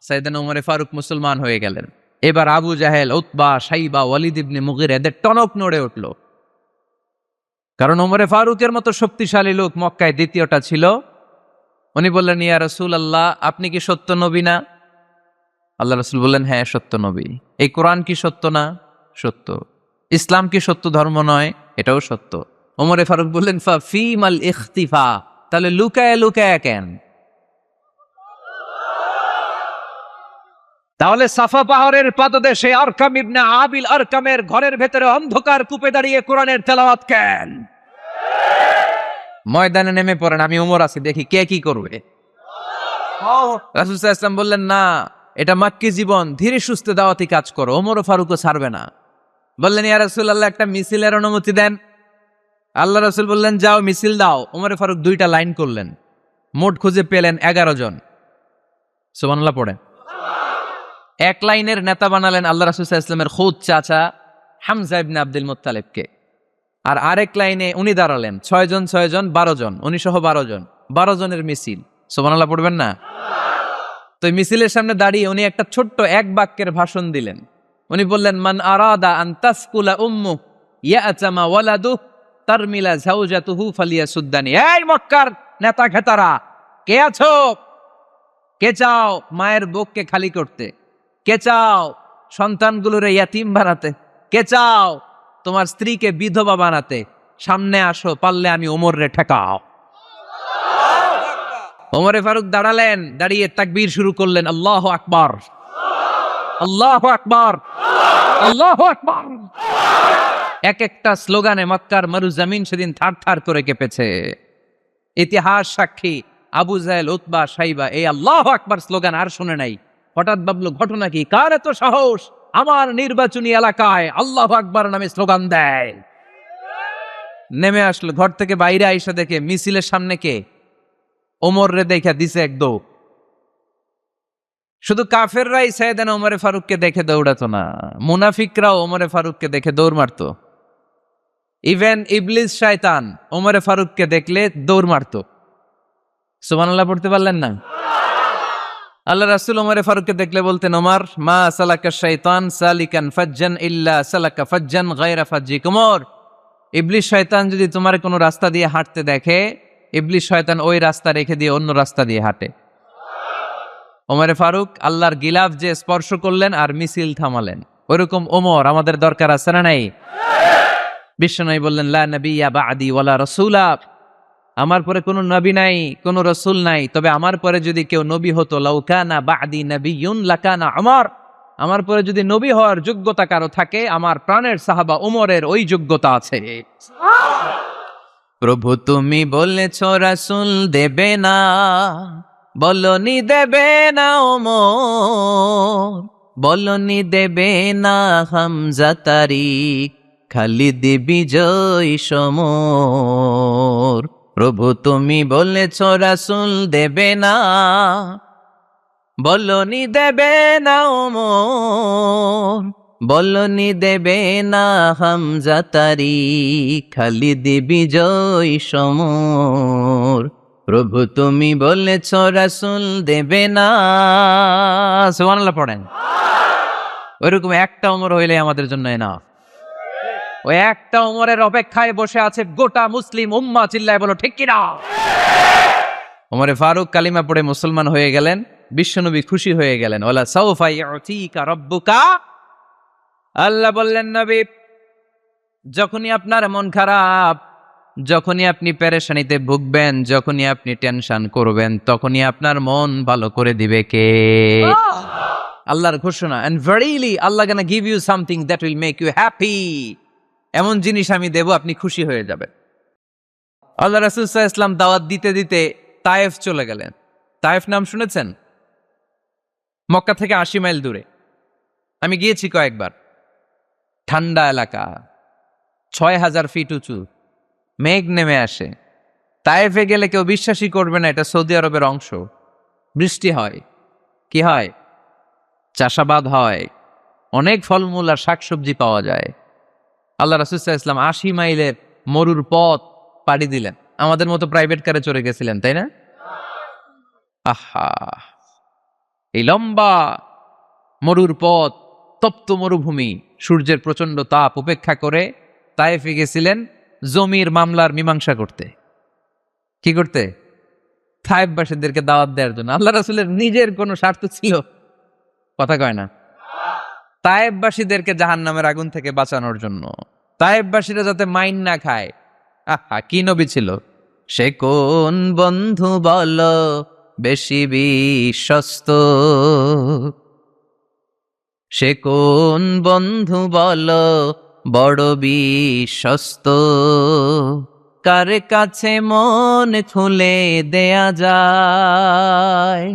সাইয়েদনা ওমরে ফারুক মুসলমান হয়ে গেলেন। এবার আবু জাহেল, উতবা, শাইবা, ওয়ালিদ ইবনে মুগিরা এদের টনক নড়ে উঠল। কারণ ওমরে ফারুকের মতো শক্তিশালী লোক মক্কায় দ্বিতীয়টা ছিল। উনি বললেন, ইয়া রাসূলুল্লাহ, আপনি কি সত্য নবী না? আল্লাহ রাসূল বললেন, হ্যাঁ সত্য নবী। এই কোরআন কি সত্য না? সত্য। ইসলাম কি সত্য ধর্ম নয়? এটাও সত্য। ওমরে ফারুক বললেন, ফাফিমাল ইখতিফা, তাহলে লুকায় লুকায় কেন? তাহলে সাফা পাহাড়ের পাদদেশে আরকাম ইবনে আবিল আরকামের ঘরের ভেতরে অন্ধকার কূপে দাঁড়িয়ে কোরআনের তেলাওয়াত কেন? ময়দানে নেমে পড়েন, আমি ওমর আছি, দেখি কে কি করবে। রাসূল সাল্লাল্লাহু আলাইহি ওয়াসাল্লাম বললেন, না, এটা মাক্কি জীবন, ধীরে সুস্থে দাওয়াতি কাজ করো। ওমর ও ফারুকও ছাড়বে না। বললেন, ইয়া রাসূলুল্লাহ, একটা মিছিলের অনুমতি দেন। আল্লাহ রাসূল বললেন, যাও মিছিল দাও। ওমর ফারুক 2টা লাইন করলেন, মোট খুঁজে পেলেন 11 জন। সুবহানাল্লাহ পড়ে। এক লাইনের নেতা বানালেন আল্লাহ রাসূল সাল্লাল্লাহু আলাইহি ওয়াসাল্লামের খুদ চাচা হামজা ইবনে আব্দুল মুত্তালিবকে। আর আরেক লাইনে উনি দাঁড়ালেন। 6 জন 6 জন 12 জন, উনি সহ 12 জন, 12 জনের মিছিল। সুবহানাল্লাহ পড়বেন না? তো মিছিলের সামনে দাঁড়িয়ে উনি একটা ছোট্ট এক বাক্যের ভাষণ দিলেন। উনি বললেন, মান আরাদা আন তাসকুলা উম্মু ইয়াতামা ওয়ালাদু তারমিলা যাওজাতুহু ফালিয়াসুদ্দানি। এই মক্কার নেতা খেতারা, কে আছো? কে চাও মায়ের বুককে খালি করতে? কে চাও সন্তানগুলোর ইয়াতিম বানাতে? কে চাও তোমার স্ত্রীকে বিধবা বানাতে? সামনে আসো, পারলে আমি ওমরে ঠেকাও। ওমরে ফারুক দাঁড়ালেন, দাঁড়িয়ে তাকবীর শুরু করলেন, আল্লাহু আকবার, আল্লাহু আকবার, আল্লাহু আকবার। এক একটা স্লোগানে মক্কার মরুজমিন সেদিন থার থার করে কেঁপেছে। ইতিহাস সাক্ষী, আবু জাহেল, উতবা, শাইবা এই আল্লাহু আকবার স্লোগান আর শুনে নাই। হঠাৎ ভাবলো, ঘটনা কি? কার এত সাহস আমার নির্বাচনী এলাকায় আল্লাহু আকবার নামে স্লোগান দেয়? নেমে আসলো, ঘর থেকে বাইরে আইসা দেখে মিছিলের সামনে কে? ওমর রে দেখা দিছে এক দৌড়। শুধু কাফেররাই সাইয়েদনা ওমরে ফারুককে দেখে দৌড়াতো না, মুনাফিকরাও ওমরে ফারুককে দেখে দৌড় মারতো। ইভেন ইবলিস শয়তান ওমরে ফারুককে দেখলে দৌড় মারতো। সুবহানাল্লাহ পড়তে পারলেন না? আল্লাহ রাসূল ওমরে ফারুককে দেখলে বলতেন, ওমর, মা সালাকা শাইতান সালিকান ফাজ্জান ইল্লা সালাকা ফাজ্জান গায়রা ফাজ্জিক। ওমর, ইবলিস শয়তান যদি তোমার কোনো রাস্তা দিয়ে হাঁটতে দেখে, ইবলিস শয়তান ওই রাস্তা রেখে দিয়ে অন্য রাস্তা দিয়ে হাঁটে। ওমরে ফারুক আল্লাহর গিলাফ যে স্পর্শ করলেন আর মিছিল থামালেন, ওইরকম ওমর আমাদের দরকার আছে না নাই? বিশ্বনবী বললেন, লা নবিয়্যা বা'দি ওয়ালা রাসূলা, আমার পরে কোনো নবী নাই, কোনো রাসূল নাই, তবে আমার পরে যদি কেউ নবী হতো, লাউ কানা বা'দি নাবিয়্যুন লাকানা ওমর, আমার পরে যদি নবী হওয়ার যোগ্যতা কারো থাকে, আমার প্রাণের সাহাবা ওমরের ওই যোগ্যতা আছে। প্রভু তুমি বলেছ রাসূল দেবে না, বলনি দেবে না ওমর, বলনি দেবে না হামজা তারিক, খালিদ বিজয় সমর। প্রভু তুমি বলেছ রাসূল দেবে না, বলনি দেবে না ওমর, বলনি দেবে না হামজা তারিক, খালিদ বিজয় সমর। প্রভু তুমি বলেছ রাসূল দেবে না। সুবহানাল্লাহ পড়েন। ওইরকম একটা ওমর হইলে আমাদের জন্য না। ওই একটা ওমরের অপেক্ষায় বসে আছে গোটা মুসলিম উম্মাহ। চিল্লায় বলো ঠিক কিনা? ওমরে ফারুক কালিমা পড়ে মুসলমান হয়ে গেলেন, বিশ্বনবী খুশি হয়ে গেলেন। ওয়ালা সাউফা ইউতিকা রাব্বুকা, আল্লাহ বললেন নবী, যখনই আপনার মন খারাপ, যখনই আপনি পেরেশানিতে ভুগবেন, যখনই আপনি টেনশন করবেন, তখনই আপনার মন ভালো করে দিবে কে? আল্লাহর ঘোষণা, and verily Allah gonna give you something that will make you happy, এমন জিনিস আমি দেব, আপনি খুশি হয়ে যাবেন। আল্লাহ রাসূল সাল্লাল্লাহু আলাইহি ওয়াসাল্লাম দাওয়াত দিতে দিতে তায়েফ চলে গেলেন। তায়েফ নাম শুনেছেন? মক্কা থেকে ৮০ মাইল দূরে। আমি গিয়েছি কয়েকবার। ঠান্ডা এলাকা, ৬,০০০ ফিট উঁচু, মেঘ নেমে আসে। তায়েফে গেলে কেউ বিশ্বাসই করবে না এটা সৌদি আরবের অংশ। বৃষ্টি হয়, কি হয়? চাষাবাদ হয়, অনেক ফলমূল আর শাকসবজি পাওয়া যায়। আল্লাহ রাসূল সাল্লাল্লাহু আলাইহি ওয়াসাল্লাম ৮০ মাইলের মরুর পথ পাড়ি দিলেন। আমাদের মতো প্রাইভেট কারে চড়ে গেছিলেন, তাই না? আহা, এই লম্বা মরুর পথ, তপ্ত মরুভূমি, সূর্যের প্রচন্ড তাপ উপেক্ষা করে তায়েফে গেছিলেন জমির মামলার মীমাংসা করতে। কি করতে? তায়েফবাসীদেরকে দাওয়াত দেওয়ার জন্য। আল্লাহ রাসূলের নিজের কোনো স্বার্থ ছিল? কথা কয় না। তায়েফবাসীদেরকে জাহান্নামের আগুন থেকে বাঁচানোর জন্য, তায়েফবাসীরা যাতে মাইন না খায়। আহা, কি নবী ছিল! সে কোন বন্ধু বলো বেশি বিশ্বস্ত, সে কোন বন্ধু বলো বড় বিশ্বস্ত, কার কাছে মন খুলে দেয়া যায়,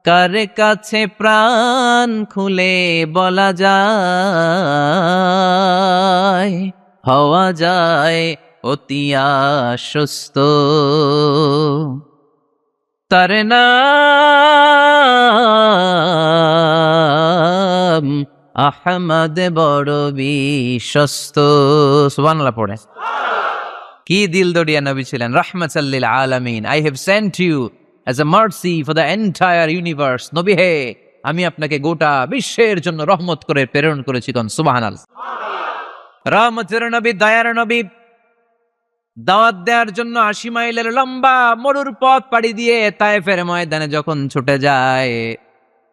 কার কাছে প্রাণ খুলে বলা যায়, হওয়া যায় অতি আশ্বস্ত। তার নাম আহমদ, বড় বিশ্বস্ত। সুবহানাল্লাহ পড়ে। কি দিল দরিয়া নবী ছিলেন, রাহমাতাল লিল আলামিন। I have sent you as a mercy for the entire universe. নবী হে, আমি আপনাকে গোটা বিশ্বের জন্য রহমত করে প্রেরণ করেছি। কোন সুবহানাল্লাহ। রহমতের নবী, দয়ার নবী, দাওয়াত দেওয়ার জন্য ৮০ মাইলের লম্বা মরুর পথ পাড়ি দিয়ে তায়েফের ময়দানে যখন ছুটে যায়,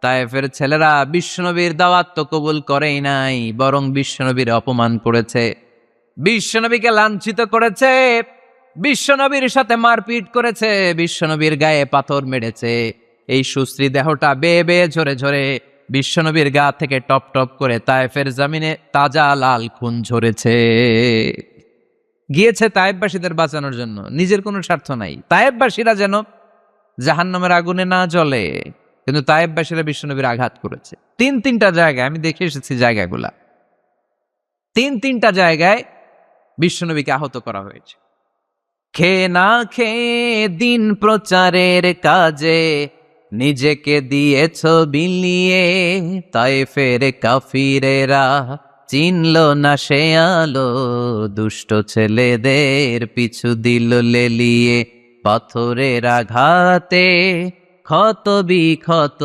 তায়েফের ছেলেরা বিশ্বনবীর দাওয়াত তো কবুল করেই নাই, বরং বিশ্বনবীর অপমান করেছে, বিশ্বনবীকে লাঞ্ছিত করেছে, বিশ্বনবীর সাথে মারপিট করেছে, বিশ্বনবীর গায়ে পাথর মেরেছে। এই সুশ্রী দেহটা বেয়ে বেয়ে ঝরে ঝরে বিশ্বনবীর গা থেকে টপ টপ করে তায়েফের জমিনে তাজা লাল খুন ঝরেছে। গিয়েছে তায়েফবাসীদের বাঁচানোর জন্য, নিজের কোনো স্বার্থ নাই। তায়েফবাসীরা যেন জাহান্নামের আগুনে না জ্বলে, কিন্তু তায়েফবাসীরা বিশ্বনবীর আঘাত করেছে। তিনটা জায়গায় আমি দেখে এসেছি, জায়গাগুলা তিনটা জায়গায় বিশ্বনবীকে আহত করা হয়েছে। খেয়ে না খেয়ে দিন প্রচারের কাজে নিজেকে দিয়েছ বিলিয়ে, তায়েফের কাফিরেরা চিনল না সে আলো, দুষ্ট ছেলেদের পিছু দিল লেলিয়ে, পাথরের আঘাতে ক্ষত বিক্ষত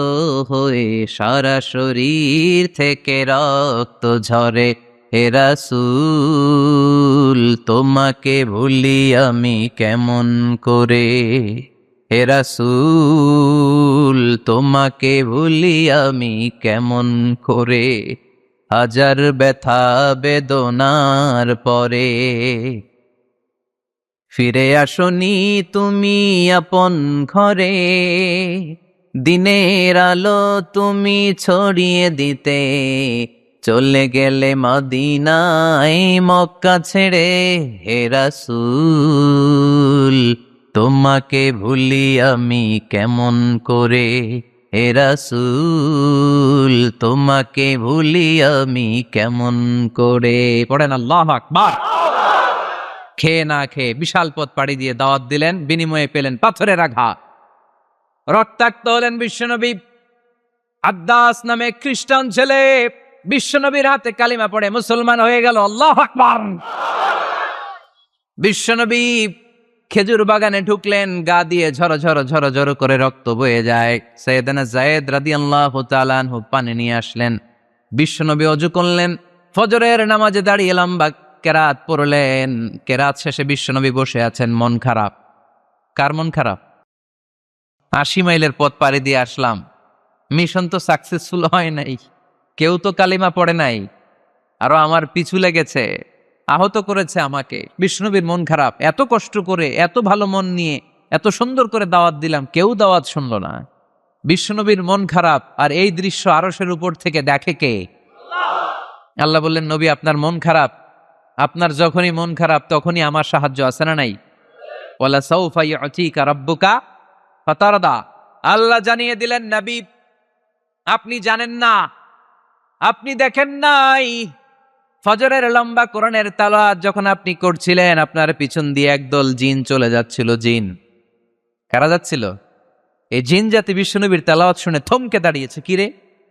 হয়ে সারা শরীর থেকে রক্ত ঝরে। হে রাসূল, তোমাকে ভুলি আমি কেমন করে, হে রাসূল, তোমাকে ভুলি আমি কেমন করে, হাজার ব্যথা বেদনার পরে ফিরে আসনি তুমি আপন ঘরে, দিনের আলো তুমি ছড়িয়ে দিতে, চলে গেলে মদিনায় মক্কা ছেড়ে। হে রাসূল, তোমাকে ভুলি আমি কেমন করে, হে রাসূল, তোমাকে ভুলি আমি কেমন করে। পড়েন আল্লাহু আকবার। খেয়ে না খেয়ে বিশাল পথ পাড়ি দিয়ে দাওয়াত দিলেন, বিনিময়ে পেলেন পাথরের আঘাত, রক্তাক্ত হলেন বিশ্বনবী। আদ্দাস নামে খ্রিস্টান ছেলে বিশ্বনবীর হাতে কালিমা পড়ে মুসলমান হয়ে গেল। আল্লাহু আকবার। বিশ্বনবী খেজুর বাগানে ঢুকলেন, গা দিয়ে ঝর ঝর ঝর ঝর করে রক্ত বয়ে যায়। সাইয়েদনা যায়েদ রাদিয়াল্লাহু তাআলা আনহু পানি নিয়ে আসলেন। বিশ্বনবী ওযু করলেন, ফজরের নামাজে দাঁড়িয়ে লম্বা কেরাত পড়লেন। কেরাত শেষে বিশ্বনবী বসে আছেন, মন খারাপ। কার মন খারাপ? 80 মাইলের পথ পাড়ি দিয়ে আসলাম, মিশন তো সাকসেসফুল হয় নাই, কেউ তো কালিমা পড়ে নাই, আরো আমার পিছু লেগেছে, আহত করেছে আমাকে। বিষ্ণুনবীর মন খারাপ, এত কষ্ট করে এত ভালো মন নিয়ে এত সুন্দর করে দাওয়াত দিলাম, কেউ দাওয়াত শুনলো না। বিষ্ণুনবীর মন খারাপ, আর এই দৃশ্য আরশের উপর থেকে দেখে কে? আল্লাহ বললেন, নবী আপনার মন খারাপ, আপনার যখনই মন খারাপ তখনই আমার সাহায্য আছে না নাই? ওয়ালা সাউফা ইউতিকা রাব্বুকা ফাতারদা। আল্লাহ জানিয়ে দিলেন, নবী আপনি জানেন না, আপনি দেখেন নাই, ফজরের লম্বা কোরআনের তেলাওয়াত যখন আপনি করছিলেন, আপনার পিছন দিয়ে একদল জিন চলে যাচ্ছিল। জিন কারা যাচ্ছিল? এই জিন জাতি বিশ্বনবীর তেলাওয়াত শুনে থমকে দাঁড়িয়েছে। কিরে,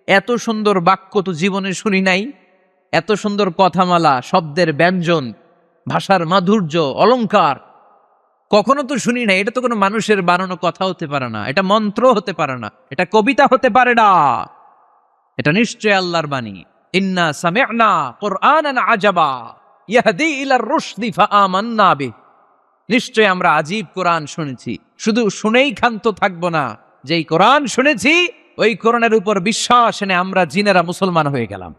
এত সুন্দর বাক্য তো জীবনে শুনি নাই, এত সুন্দর কথামালা, শব্দের ব্যঞ্জন, ভাষার মাধুর্য, অলংকার কখনো তো শুনি নাই। এটা তো কোনো মানুষের বানানো কথা হতে পারে না, এটা মন্ত্র হতে পারে না, এটা কবিতা হতে পারে না, এটা নিশ্চয় আল্লাহর বাণী। ইন্না সামি'না কুরআনান আজাবা ইয়াহদি ইলার রুশদি ফাআমান্না বিহি। নিশ্চয় আমরা আজীব কোরআন শুনেছি, শুধু শুনেই ক্ষান্ত থাকবো না, যেই কোরআন শুনেছি ওই কোরআনের উপর বিশ্বাস এনে আমরা জিনেরা মুসলমান হয়ে গেলাম।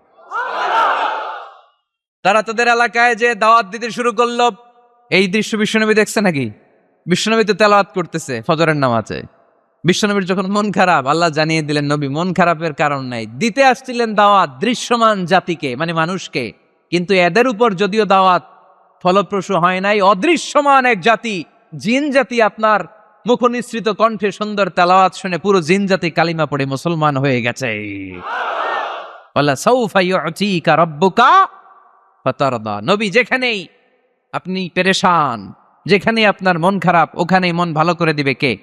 তারা তাদের এলাকায় যে দাওয়াত দিতে শুরু করলো। এই দৃশ্য বিশ্বনবী দেখছে নাকি? বিশ্বনবী তো তেলাওয়াত করতেছে ফজরের নামাজে। বিশ্বনবীর যখন মন খারাপ, আল্লাহ জানিয়ে দিলেন, নবী মন খারাপের কারণ নাই, দিতে আসছিলেন দাওয়াত দৃশ্যমান জাতিকে, মানে মানুষকে, কিন্তু এদের উপর যদিও দাওয়াত ফলপ্রসূ হয় নাই, অদৃশ্যমান এক জাতি, জিন জাতি আপনার মুখনিসৃত কণ্ঠে সুন্দর তেলাওয়াত শুনে পুরো জিন জাতি কালিমা পড়ে মুসলমান হয়ে গেছে। ওয়ালা সাউফা ইউতিকা রাব্বুকা ফাতারদা। নবী যেখানেই আপনি পেরেশান, যেখানেই আপনার মন খারাপ, ওখানেই মন ভালো করে দিবে কে?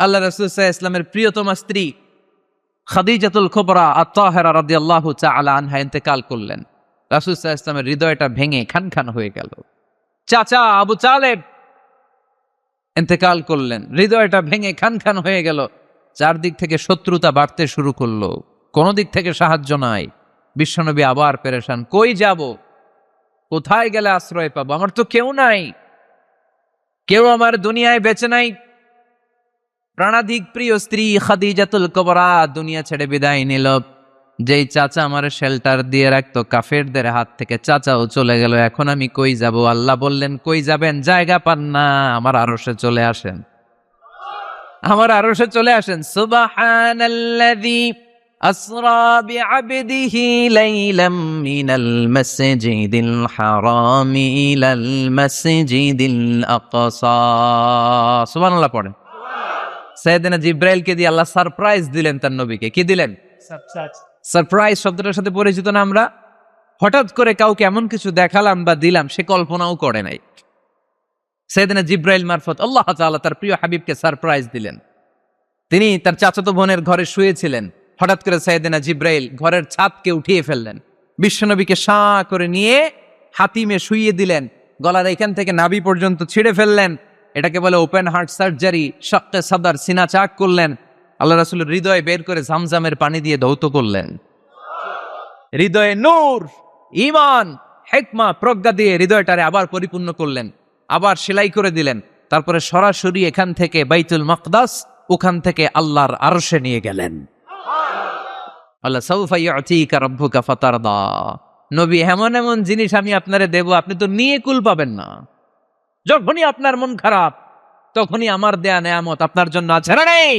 আল্লাহ রাসূল সাল্লাল্লাহু আলাইহি ওয়াসাল্লামের প্রিয়তমা স্ত্রী খাদিজাতুল কুবরা আত-তাহেরা রাদিয়াল্লাহু তাআলা আনহা ইন্তেকাল করলেন। রাসূল সাল্লাল্লাহু আলাইহি ওয়াসাল্লামের হৃদয়টা ভেঙে খানখান হয়ে গেল। চাচা আবু তালেব ইন্তেকাল করলেন, হৃদয়টা ভেঙে খানখান হয়ে গেল। চারদিক থেকে শত্রুতা বাড়তে শুরু করলো, কোনো দিক থেকে সাহায্য নাই। বিশ্বনবী আবার পেরেশান, কই যাব, কোথায় গেলে আশ্রয় পাবো? আমার তো কেউ নাই, কেউ আমার দুনিয়ায় বেঁচে নাই। প্রাণাধিক প্রিয় স্ত্রী খাদিজাতুল কুবরা দুনিয়া ছেড়ে বিদায় নিল। যেই চাচা আমার শেল্টার দিয়ে রাখতো কাফেরদের হাত থেকে, চাচাও চলে গেল। এখন আমি কই যাব? আল্লাহ বললেন, কই যাবেন? জায়গা পান না, আমার আরশে চলে আসেন, আমার আরশে চলে আসেন। সুবহানাল্লাযী আসরা বিআবদিহি লাইলাম মিনাল মাসজিদিল হারামি ইলাল মাসজিদিল আকসা। সুবহানাল্লাহ পড়েন। সাইয়েদনা জিব্রাইলকে দিয়ে আল্লাহ সারপ্রাইজ দিলেন তার নবীকে। কি দিলেন? সারপ্রাইজ শব্দটার সাথে পরিচিত না আমরা? হঠাৎ করে কাউকে এমন কিছু দেখালাম বা দিলাম সে কল্পনাও করে নাই। সাইয়েদনা জিব্রাইল মারফত আল্লাহ তাআলা তার প্রিয় হাবিবকে সারপ্রাইজ দিলেন। তিনি তার চাচাতো বোনের ঘরে শুয়েছিলেন, হঠাৎ করে সাইয়েদনা জিব্রাইল ঘরের ছাদকে উঠিয়ে ফেললেন, বিশ্বনবীকে শাঁ করে নিয়ে হাতিমে শুইয়ে দিলেন, গলার এখান থেকে নাভি পর্যন্ত ছিঁড়ে ফেললেন। এটাকে বলে ওপেন হার্ট সার্জারি, শাক্কে সাদার, সিনা চাক করলেন। আল্লাহ রাসূলের হৃদয় বের করে জামজামের পানি দিয়ে ধৌত করলেন। হৃদয়ে নূর, ঈমান, হিকমা, প্রজ্ঞা দিয়ে হৃদয়টারে আবার পরিপূর্ণ করলেন, আবার সেলাই করে দিলেন। তারপরে সরাসরি এখান থেকে বাইতুল মাকদাস, ওখান থেকে আল্লাহর আরশে নিয়ে গেলেন। আল্লাহ সাউফা ইউতিকা রাব্বুকা ফাতারদা। নবী, এমন এমন জিনিস আমি আপনারে দেব, আপনি তো নিয়ে কুল পাবেন না। যখনই আপনার মন খারাপ, তখনই আমার দেয়া নেয়ামত আপনার জন্য আছে না নেই?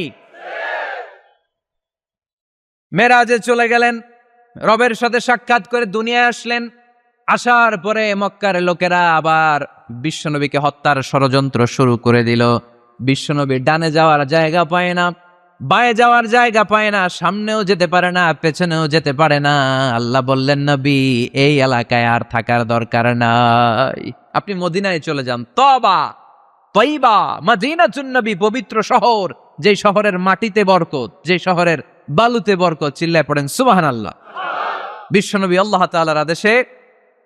মেরাজে চলে গেলেন, রবের সাথে সাক্ষাৎ করে দুনিয়ায় আসলেন। আসার পরে মক্কার লোকেরা আবার বিশ্বনবীকে হত্যার ষড়যন্ত্র শুরু করে দিল। বিশ্বনবী ডানে যাওয়ার জায়গা পায় না, বাঁয়ে যাওয়ার জায়গা পায় না, সামনেও যেতে পারে না, পেছনেও যেতে পারে না। আল্লাহ বললেন, নবী এই এলাকায় আর থাকার দরকার নাই, আপনি মদিনায় চলে যান। তবা, তয়বা, মদিনাতুন নবী, পবিত্র শহর, যে শহরের মাটিতে বরকত, যে শহরের বালুতে বরকত। চিল্লায় পড়েন সুবহানাল্লাহ। বিশ্বনবী আল্লাহ তাআলার আদেশে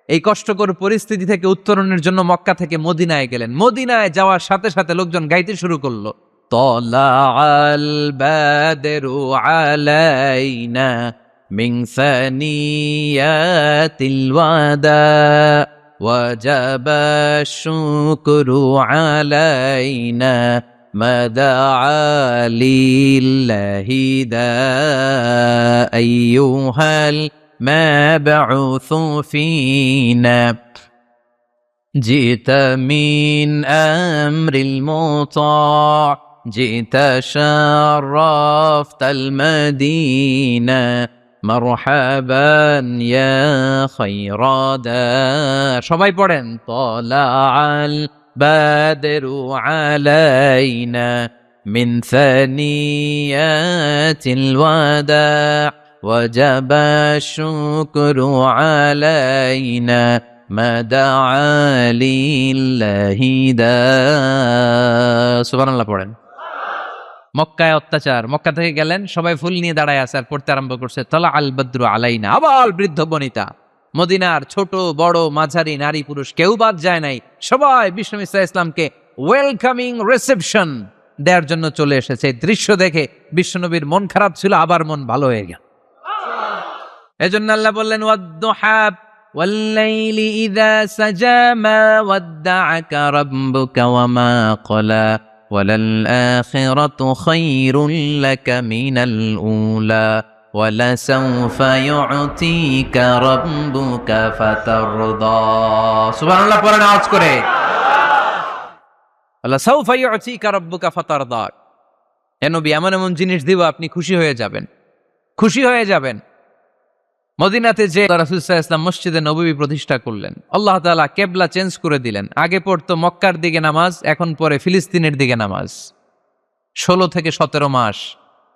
এই কষ্টকর পরিস্থিতি থেকে উত্তরণের জন্য মক্কা থেকে মদিনায় গেলেন। মদিনায় যাওয়ার সাথে সাথে লোকজন গাইতে শুরু করলো, তালাআল বাদরু আলাইনা মিন সানিয়াতিল ওয়াদা ওয়াজাবা শুকরু আলাইনা ما دعا لله دا أيها المبعوث فينا جئت من أمر المطاع جئت شرفت المدينة مرحبا يا خير دار সবাই পড়েন طلع البدر علينا من ثنيات الوداع وجب الشكر علينا ما دعا لله دا সুবহানাল্লাহ পড়েন। মক্কায় অত্যাচার, মক্কা থেকে গেলেন, সবাই ফুল নিয়ে দাঁড়ায় আছে আর পড়তে আরম্ভ করছে তালা আল বদ্রু আলাইনা। আবার বৃদ্ধ বনিতা, মদিনার ছোট বড় মাঝারি নারী পুরুষ কেউ বাদ যায় নাই, সবাই বিষ্ণু ইসলামকে ওয়েলকামিং রিসেপশন দেওয়ার জন্য চলে এসেছে। দৃশ্য দেখে বিশ্বনবীর মন খারাপ ছিল, আবার মন ভালো হয়ে গেল। এজন্য আল্লাহ বললেন ওয়াদ-দুহা ওয়াল-লাইলি ইযা সাজা মা ওয়াদ্দাআকা রাব্বুকা ওয়া মা ক্বালা ওয়ালাল-আখিরাতু খায়রুল লাকা মিনাল উলা ওয়ালাসাউফা ইউ'তিকা রাব্বুকা ফাতারদা। সুবহানাল্লাহ পড়েন আওয়াজ করে। ওয়ালাসাউফা ইউ'তিকা রাব্বুকা ফাতারদা। হে নবী, এমন এমন জিনিস দিব আপনি খুশি হয়ে যাবেন, খুশি হয়ে যাবেন। মদিনাতে যে রাসূল সাল্লাল্লাহু আলাইহি ওয়াসাল্লাম মসজিদে নববী প্রতিষ্ঠা করলেন, আল্লাহ তাআলা কিবলা চেঞ্জ করে দিলেন। আগে পড়তো মক্কার দিকে নামাজ, এখন পড়ে ফিলিস্তিনের দিকে নামাজ। 16 থেকে 17 মাস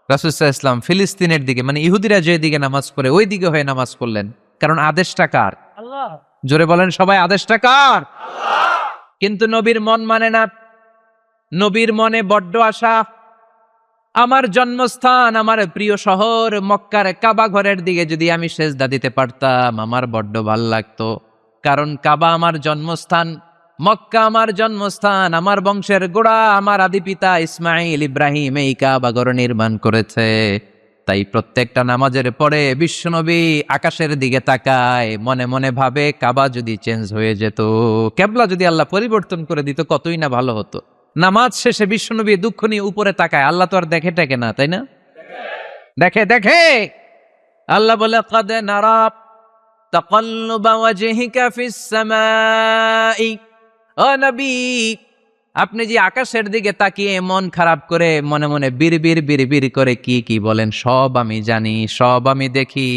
রাসূল সাল্লাল্লাহু আলাইহি ওয়াসাল্লাম ফিলিস্তিনের দিকে, মানে ইহুদিরা যে দিকে নামাজ পড়ে ওই দিকে হয়ে নামাজ পড়লেন। কারণ আদেশটা কার? আল্লাহ। জোরে বলেন সবাই, আদেশটা কার? আল্লাহ। কিন্তু নবীর মন মানে না। নবীর মনে বড্ড আশা, আমার জন্মস্থান, আমার প্রিয় শহর মক্কার কাবা ঘরের দিকে যদি আমি সেজদা দিতে পারতাম আমার বড্ড ভাল লাগতো। কারণ কাবা আমার জন্মস্থান, মক্কা আমার জন্মস্থান, আমার বংশের গোড়া, আমার আদি পিতা ইসমাইল ইব্রাহিম এই কাবা ঘর নির্মাণ করেছে। তাই প্রত্যেকটা নামাজের পরে বিশ্বনবী আকাশের দিকে তাকায়, মনে মনে ভাবে কাবা যদি চেঞ্জ হয়ে যেত, কিবলা যদি আল্লাহ পরিবর্তন করে দিত কতই না ভালো হতো। নামাজ শেষে বিশ্বনবী দুঃখ নিয়ে উপরে তাকায়, আল্লাহ তো আর দেখে টেকে না, তাই না? দেখে দেখে। আল্লাহ বলে কাদ নারা তাকাল্লুবা ওয়াজহিকা ফিস সামাই। ও নবী, আপনি যে আকাশের দিকে তাকিয়ে মন খারাপ করে মনে মনে বিড়বিড় বিড়বিড় করে কি কি বলেন সব আমি জানি, সব আমি দেখি।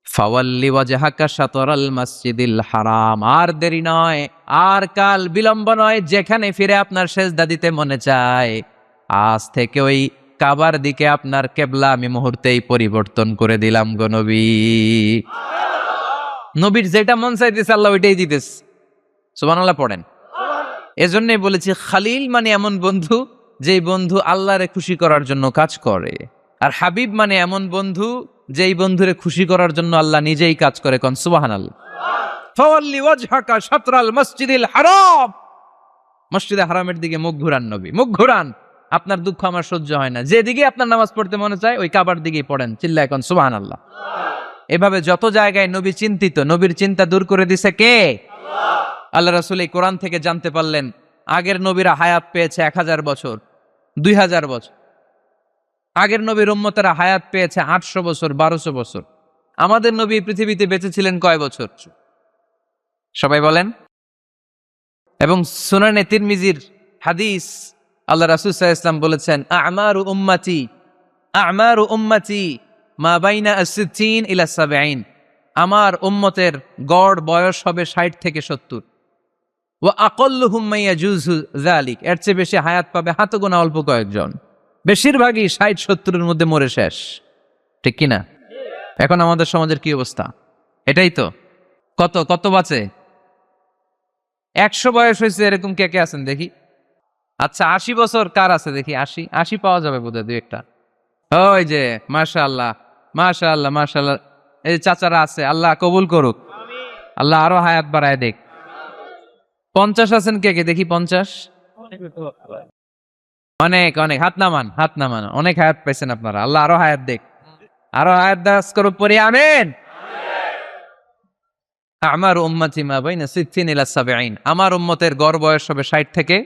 ফাওয়াল্লি ওয়াজহাকা শাতরাল মসজিদিল হারাম। আর দেরি নয়, আর কাল বিলম্ব নয়, যেখানে ফিরে আপনার সেজদা দিতে মনে চায় আজ থেকে ওই কাবার দিকে আপনার কিবলা আমি মুহূর্তেই পরিবর্তন করে দিলাম গো নবী। নবীর যেটা মন চাইতেছে আল্লাহ ওইটাই দিতেছে। সুবহানাল্লাহ পড়েন। এজন্যই বলেছি খালিল মানে এমন বন্ধু যেই বন্ধু আল্লাহরে খুশি করার জন্য কাজ করে, আর হাবিব মানে এমন বন্ধু যেই বন্ধুরে খুশি করার জন্য আল্লাহ নিজেই কাজ করে। কোন সুবহানাল্লাহ। ফাওয়াল্লি ওয়াজহাকা শাতরাল মসজিদিল হারাম। মসজিদে হারামের দিকে মুখ ঘুরান নবী, মুখ ঘুরান। আপনার দুঃখ আমার সহ্য হয় না, যেদিকে আপনার নামাজ পড়তে মনে চায় ওই কাবার দিকেই পড়েন, চিল্লায় কোন সুবহানাল্লাহ। এভাবে যত জায়গায় নবী চিন্তিত, নবীর চিন্তা দূর করে দিছে কে? আল্লাহ। আল্লাহ রাসূল এই কোরআন থেকে জানতে পারলেন আগের নবীরা হায়াত পেয়েছে 1000 বছর, 2000 বছর। আগের নবীর উম্মতেরা হায়াত পেয়েছে 800 বছর, 1200 বছর। আমাদের নবী পৃথিবীতে বেঁচে ছিলেন কয় বছর? সবাই বলেন। এবং সুনানে তিরমিজির হাদিস, আল্লাহ রাসূল সাল্লাল্লাহু আলাইহি ওয়াসাল্লাম বলেছেন আমারু উম্মতি মা বাইনা আস-সিত্তিন ইলা 70। আমার উম্মতের গড় বয়স হবে 60 থেকে 70। ওয়া আকাল্লুহুম মা ইয়াজুজু যালিক, এর চেয়ে বেশি হায়াত পাবে হাতে গোনা অল্প কয়েকজন। বেশিরভাগই 60-70-এর মধ্যে মরে শেষ, ঠিক কিনা? এখন আমাদের সমাজের কি অবস্থা? এটাই তো। কত কত বাঁচে? 100 বয়স হয়েছে এরকম কে কে আছেন দেখি? আচ্ছা 80 বছর কার আছে দেখি? 80 পাওয়া যাবে বোধহয় দুই একটা। ওই যে মাশাআল্লাহ মাশাআল্লাহ মাশাআল্লাহ, এই চাচারা আছে, আল্লাহ কবুল করুক, আল্লাহ আরো হায়াত বাড়ায় দেখ। 50 আছেন কে কে দেখি? 50 অনেক অনেক, হাত নামান হাত নামান, অনেক হায়াত পাইছেন আপনারা, আল্লাহ আরো হায়াত দেখ, আরো হায়াত দাস করুক পরে, আমিন। আমার উম্মতি মা বাইনা 60 ইলা 70, আমার উম্মতের গড় বয়স হবে 60 থেকে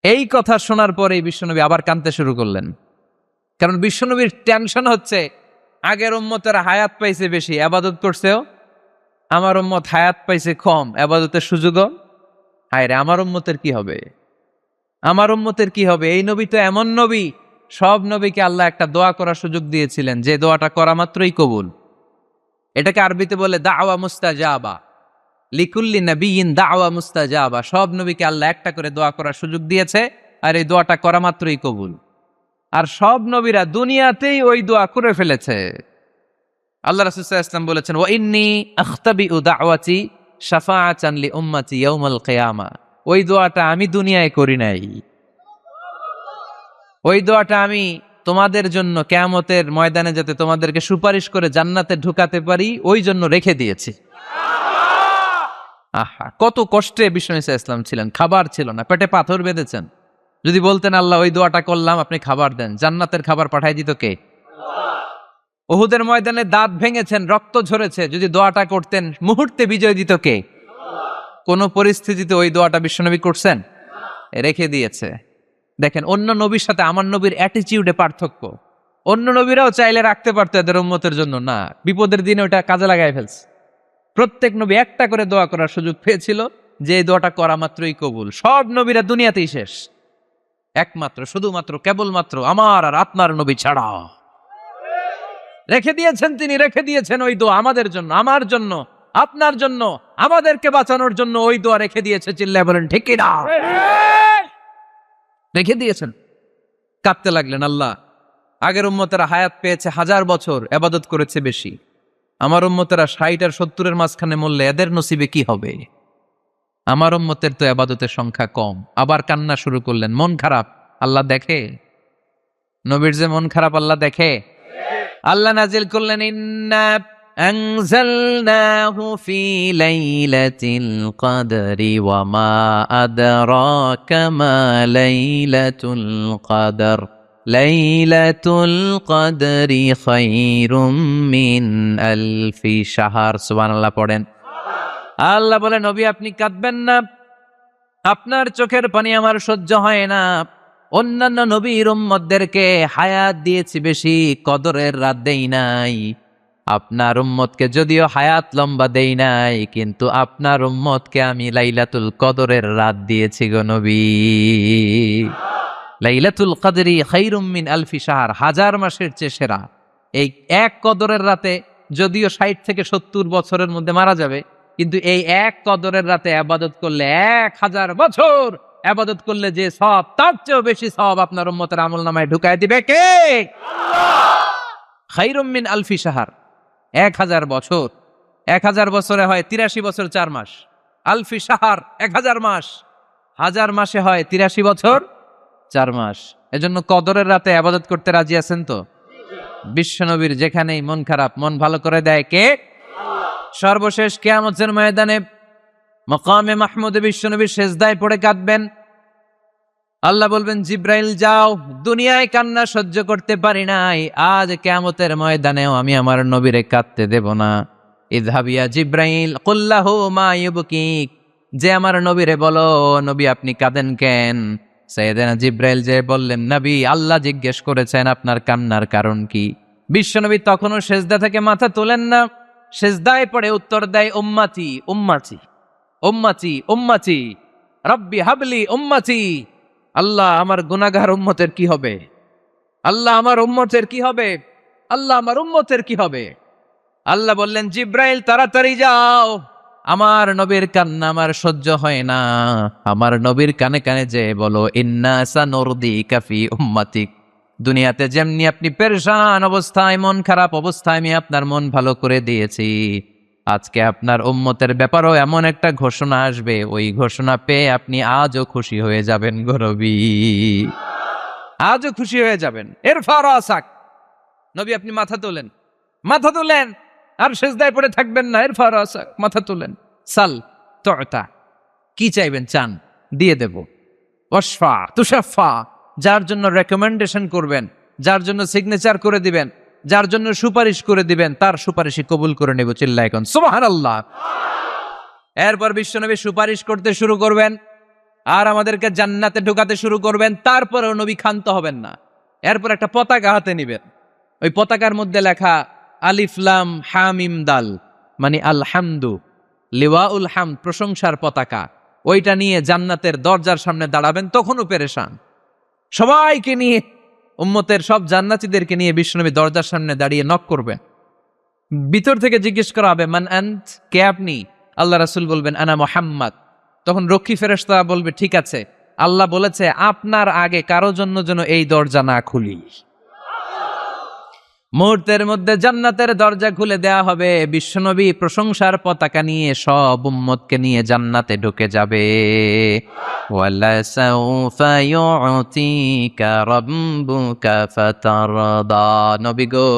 এই কথা শোনার পরেই বিশ্বনবী আবার কাঁদতে শুরু করলেন। কারণ বিশ্বনবীর টেনশন হচ্ছে, আগের উম্মতেরা হায়াত পাইছে বেশি, আবাদত করছেও, আমার উম্মত হায়াত পাইছে কম, আবাদতের সুযোগও। হায়রে, আমার উম্মতের কি হবে, আমার উম্মতের কি হবে? এই নবী তো এমন নবী, সব নবীকে আল্লাহ একটা দোয়া করার সুযোগ দিয়েছিলেন, যে দোয়াটা করা মাত্রই কবুল। এটাকে আরবিতে বলে দাওয়া মুস্তাজাবা, লিকুল্লি নবিয়িন দাওয়া মুস্তাজাবা। সব নবীকে আল্লাহ একটা করে দোয়া করার সুযোগ দিয়েছে, আর এই দোয়াটা করা মাত্রই কবুল। আর সব নবীরা দুনিয়াতেই ওই দোয়া করে ফেলেছে। আল্লাহ রাসূল সাল্লাল্লাহু আলাইহি ওয়াসাল্লাম বলেছেন, ওয়া ইন্নী আখতাবিউ দাওয়াতি শাফাআতান লি উম্মতি ইয়াউমাল কিয়ামা। ওই দোয়াটা আমি দুনিয়ায় করি নাই, ওই দোয়াটা আমি তোমাদের জন্য কিয়ামতের ময়দানে যাতে তোমাদেরকে সুপারিশ করে জান্নাতে ঢুকাতে পারি, ওই জন্য রেখে দিয়েছি। আহা, কত কষ্টে বিষ্ণু ঈসা ইসলাম ছিলেন, খাবার ছিল না, পেটে পাথর বেঁধেছেন। যদি বলতেন আল্লাহ ওই দোয়াটা করলাম, আপনি খাবার দেন, জান্নাতের খাবার পাঠাই দিত কে? উহুদের ময়দানে দাঁত ভেঙেছেন, রক্ত ঝরেছে, যদি দোয়াটা করতেন মুহূর্তে বিজয় দিত কে? কোন পরিস্থিতিতে ওই দোয়াটা বিশ্বনবী করছেন? রেখে দিয়েছে। দেখেন, অন্য নবীর সাথে আমার নবীর অ্যাটিটিউডে পার্থক্য। অন্য নবীরাও চাইলে রাখতে পারতো এদের উম্মতের জন্য, না, বিপদের দিনে ওটা কাজে লাগাই ফেলছে। প্রত্যেক নবী একটা করে দোয়া করার সুযোগ পেয়েছিল, যে এই দোয়াটা করা মাত্রই কবুল। সব নবীরা দুনিয়াতেই শেষ, একমাত্র শুধুমাত্র কেবলমাত্র আমার আর আপনার নবী ছাড়া রেখে দিয়েছেন তিনি, রেখে দিয়েছেন ওই দোয়া আমাদের জন্য, আমার জন্য, আপনার জন্য, আমাদেরকে বাঁচানোর জন্য ওই দোয়া রেখে দিয়েছে। চিল্লায় বলেন ঠিক কি না? রেখে দিয়েছেন। কাঁদতে লাগলেন, আল্লাহ, আগের উম্মতেরা হায়াত পেয়েছে 1000 বছর, ইবাদত করেছে বেশি, আমার উম্মতেরা 60 আর 70-এর মাঝখানে মরলে এদের নসিবে কি হবে? আমার উম্মতের তো ইবাদতের সংখ্যা কম। আবার কান্না শুরু করলেন, মন খারাপ। আল্লাহ দেখে, নবীর যে মন খারাপ আল্লাহ দেখে। আল্লাহ নাজিল করলেন, ইন্না আনজালনাহু ফি লাইলাতিল কদরি ওয়া মা আদরাকা মা লাইলাতুল কদর লাইলাতুল কদরি খায়রুম মিন আলফি শাহর। সুবহানাল্লাহ পড়েন। আল্লাহ বলে, নবী আপনি কাঁদবেন না, আপনার চোখের পানি আমার সহ্য হয় না। অন্যান্য নবীর উম্মতদেরকে হায়াত দিয়েছি বেশি, কদরের রাত দেই নাই। আপনার উম্মতকে যদিও হায়াত লম্বা দেই নাই, কিন্তু আপনার উম্মতকে আমি লাইলাতুল কদরের রাত দিয়েছি গো নবী। লাইলাতুল কদরি খায়রুম মিন আলফি শাহর, 1000 মাসের চেয়ে সেরা। এই এক কদরের রাতে যদিও 60 থেকে 70 বছরের মধ্যে মারা যাবে, কিন্তু এই এক কদরের রাতে ইবাদত করলে 1000 বছর ইবাদত করলে যে সওয়াব, তার চেয়েও বেশি সওয়াব আপনার উম্মতের আমলনামায় ঢুকায় দিবে কে? আল্লাহ। খায়রুম মিন আলফি শাহর, 1000 বছর। 1000 বছরে হয় 83 বছর 4 মাস। আলফি শাহর 1000 মাস, 1000 মাসে হয় 83 বছর 4 মাস। এজন্য কদরের রাতে ইবাদত করতে রাজি আছেন তো? বিশ্বনবীর যেখানেই মন খারাপ, মন ভালো করে দেয় কে? সর্বশেষ কিয়ামতের ময়দানে মাকামে মাহমুদে বিশ্বনবী সেজদায় পড়ে কাঁদবেন। আল্লাহ বলবেন, জিব্রাইল যাও, দুনিয়ায় কান্না সহ্য করতে পারি নাই, আজ কিয়ামতের ময়দানেও আমি আমার নবীরে কাঁদতে দেব না। ইযহাবিয়া জিব্রাইল কুল্লাহু মা ইউবকিক, যে আমার নবীরে বলো, নবী আপনি কাঁদেন কেন? সাইয়েদনা জিব্রাইল যে বললেন, নবী আল্লাহ জিজ্ঞেস করেছেন আপনার কান্নার কারণ কি। বিশ্বনবী তখনও সেজদা থেকে মাথা তোলেন না, সেজদায় পড়ে উত্তর দেয়, উম্মতি উম্মতি উম্মতি উম্মতি রব্বি হাবলি উম্মতি। আল্লাহ আমার গুনাহগার উম্মতের কি হবে? আল্লাহ আমার উম্মতের কি হবে? আল্লাহ আমার উম্মতের কি হবে? আল্লাহ বললেন, জিব্রাইল তাড়াতাড়ি যাও, আমার নবীর কান্না আমার সহ্য হয় না, আমার নবীর কানে কানে যে বলো, ইন্না সানুরদিকা ফি উম্মাতিক, দুনিয়াতে যেমনি আপনি পেরেশান অবস্থায়, মন খারাপ অবস্থায় আমি আপনার মন ভালো করে দিয়েছি, আজকে আপনার উম্মতের ব্যাপারেও এমন একটা ঘোষণা আসবে, ওই ঘোষণা পেয়ে আপনি আজও খুশি হয়ে যাবেন গো নবী, আজও খুশি হয়ে যাবেন। ইরফা রাসাক, নবী আপনি মাথা তোলেন, মাথা তোলেন, আর সেজদায় পড়ে থাকবেন না। ইরফা রাসাক, মাথা তোলেন। সাল তুতা, কি চাইবেন চান, দিয়ে দেব। ওয়াশফা তুশাফা, যার জন্য রেকমেন্ডেশন করবেন, যার জন্য সিগনেচার করে দিবেন, যার জন্য সুপারিশ করে দিবেন, তার সুপারিশই কবুল করে নেব। চিল্লায় এখন সুবহানাল্লাহ। এরপর বিশ্বনবী সুপারিশ করতে শুরু করবেন। আর আমাদেরকে জান্নাতে ঢোকাতে শুরু করবেন, তারপরেও নবী ক্ষান্ত হবেন না। এরপর একটা পতাকা হাতে নিবেন, ওই পতাকার মধ্যে লেখা আলিফ লাম হামিম দাল, মানে আলহামদু, লিওয়াউল হামদ, প্রশংসার পতাকা। ওইটা নিয়ে জান্নাতের দরজার সামনে দাঁড়াবেন, তখনও পেরেশান। সবাইকে নিয়ে, উম্মতের সব জান্নাতীদেরকে নিয়ে বিশ্বনবী দরজার সামনে দাঁড়িয়ে নক করবেন। ভিতর থেকে জিজ্ঞেস করা হবে, মান আন্ত, কে আপনি? আল্লাহ রাসূল বলবেন, আনা মুহাম্মদ। তখন রক্ষী ফেরেশতা বলবে, ঠিক আছে, আল্লাহ বলেছে আপনার আগে কারো জন্য যেন এই দরজা না খুলি। মুহূর্তের মধ্যে জান্নাতের দরজা খুলে দেয়া হবে, বিশ্বনবী প্রশংসার পতাকা নিয়ে সব উম্মতকে নিয়ে জান্নাতে ঢুকে যাবে। ওয়ালা সাউফা ইউতিকা রাব্বুকা ফাতারদা। নবী গো,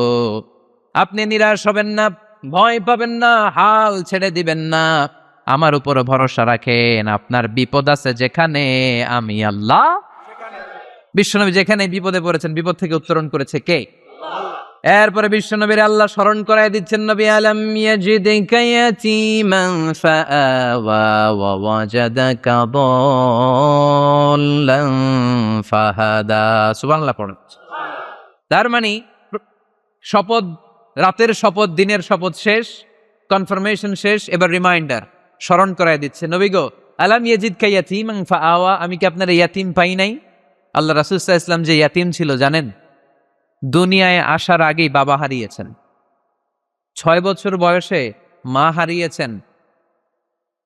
আপনি নিরাশ হবেন না, ভয় পাবেন না, হাল ছেড়ে দিবেন না, আমার উপর ভরসা রাখেন। আপনার বিপদ আছে যেখানে, আমি আল্লাহ। বিশ্বনবী যেখানে বিপদে পড়েছেন, বিপদ থেকে উত্তরণ করেছে কে? এরপরে বিশ্বনবীর আল্লাহ স্মরণ করায় দিচ্ছেন, নবী আলাম ইয়াজিদিকা ইয়াতীমান ফাআওয়া ওয়া ওয়াজাদাকা দাল্লান ফাহাদা। সুবহানাল্লাহ পড়ুন। তার মানে শপথ, রাতের শপথ, দিনের শপথ শেষ, কনফার্মেশন শেষ, এবার রিমাইন্ডার, স্মরণ করায় দিচ্ছে, নবী গো, আলাম ইয়াজিদকা ইয়াতীমান ফাআওয়া, আমি কি আপনার ইয়াতীম পাই নাই? আল্লাহ রাসূল সাল্লাল্লাহু আলাইহি ওয়াসাল্লাম যে ইয়াতীম ছিল জানেন? দুনিয়ায় আসার আগেই বাবা হারিয়েছেন, 6 বছর বয়সে মা হারিয়েছেন,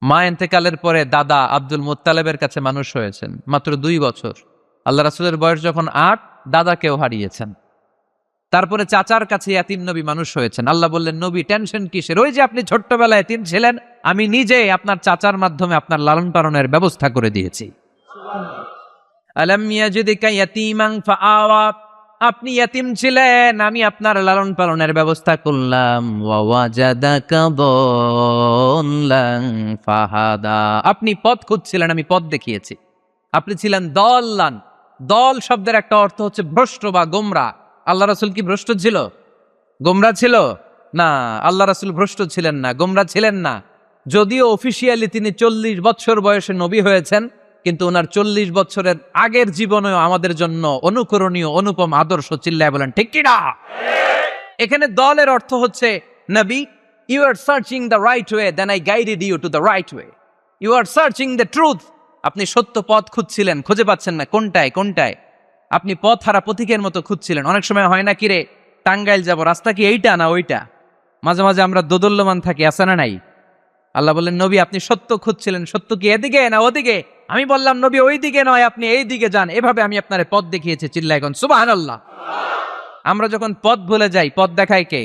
মা ইন্তেকালের পরে দাদা আব্দুল মুত্তালিবের কাছে মানুষ হয়েছেন মাত্র 2 বছর। আল্লাহ রাসূলের বয়স যখন 8, দাদাকেও হারিয়েছেন। তারপরে চাচার কাছে ইয়াতীম নবী মানুষ হয়েছেন। আল্লাহ বললেন, নবী টেনশন কিসের? ওই যে আপনি ছোট্টবেলায় ইয়াতীম ছিলেন, আমি নিজে আপনার চাচার মাধ্যমে আপনার লালন পালনের ব্যবস্থা করে দিয়েছি। আলাম ইয়াজিদিকা ইয়াতীমান ফাআওয়া, আপনি ইয়াতীম ছিলেন, আমি আপনার লালন পালনের ব্যবস্থা করলাম। ওয়া ওয়াজাদাকা দাল্লান ফাহাদা, আপনি পথ খুঁজছিলেন, আমি পথ দেখিয়েছি। আপনি ছিলেন দল্লান, দল শব্দের একটা অর্থ হচ্ছে ভ্রষ্ট বা গোমরা। আল্লাহ রাসূল কি ভ্রষ্ট ছিল? গোমরা ছিল না, আল্লাহ রাসূল ভ্রষ্ট ছিলেন না, গোমরা ছিলেন না। যদিও অফিসিয়ালি তিনি 40 বছর বয়সে নবী হয়েছেন, কিন্তু ওনার 40 বছরের আগের জীবনেও আমাদের জন্য অনুকরণীয় অনুপম আদর্শ। চিল্লায় বলেন ঠিক কি না? এখানে দলের অর্থ হচ্ছে, নবী, you are searching the right way, then I guided you to the right way. You are searching the truth, আপনি সত্য পথ খুঁজছিলেন, খুঁজে পাচ্ছেন না, কোনটায় কোনটায়, আপনি পথ হারা পথিকের মতো খুঁজছিলেন। অনেক সময় হয় না, কি রে টাঙ্গাইল যাব, রাস্তা কি এইটা না ওইটা? মাঝে মাঝে আমরা দোদল্যমান থাকি, আছে না নাই? আল্লাহ বললেন, নবী আপনি সত্য খুঁজছিলেন, সত্য কি এদিকে না ওদিকে? আমি বললাম, নবী ওই দিকে নয়, আপনি এই দিকে যান, এভাবে আমি আপনার পথ দেখিয়েছি। চিল্লায় এখন সুবহানাল্লাহ। আমরা যখন পথ ভুলে যাই, পথ দেখায় কে?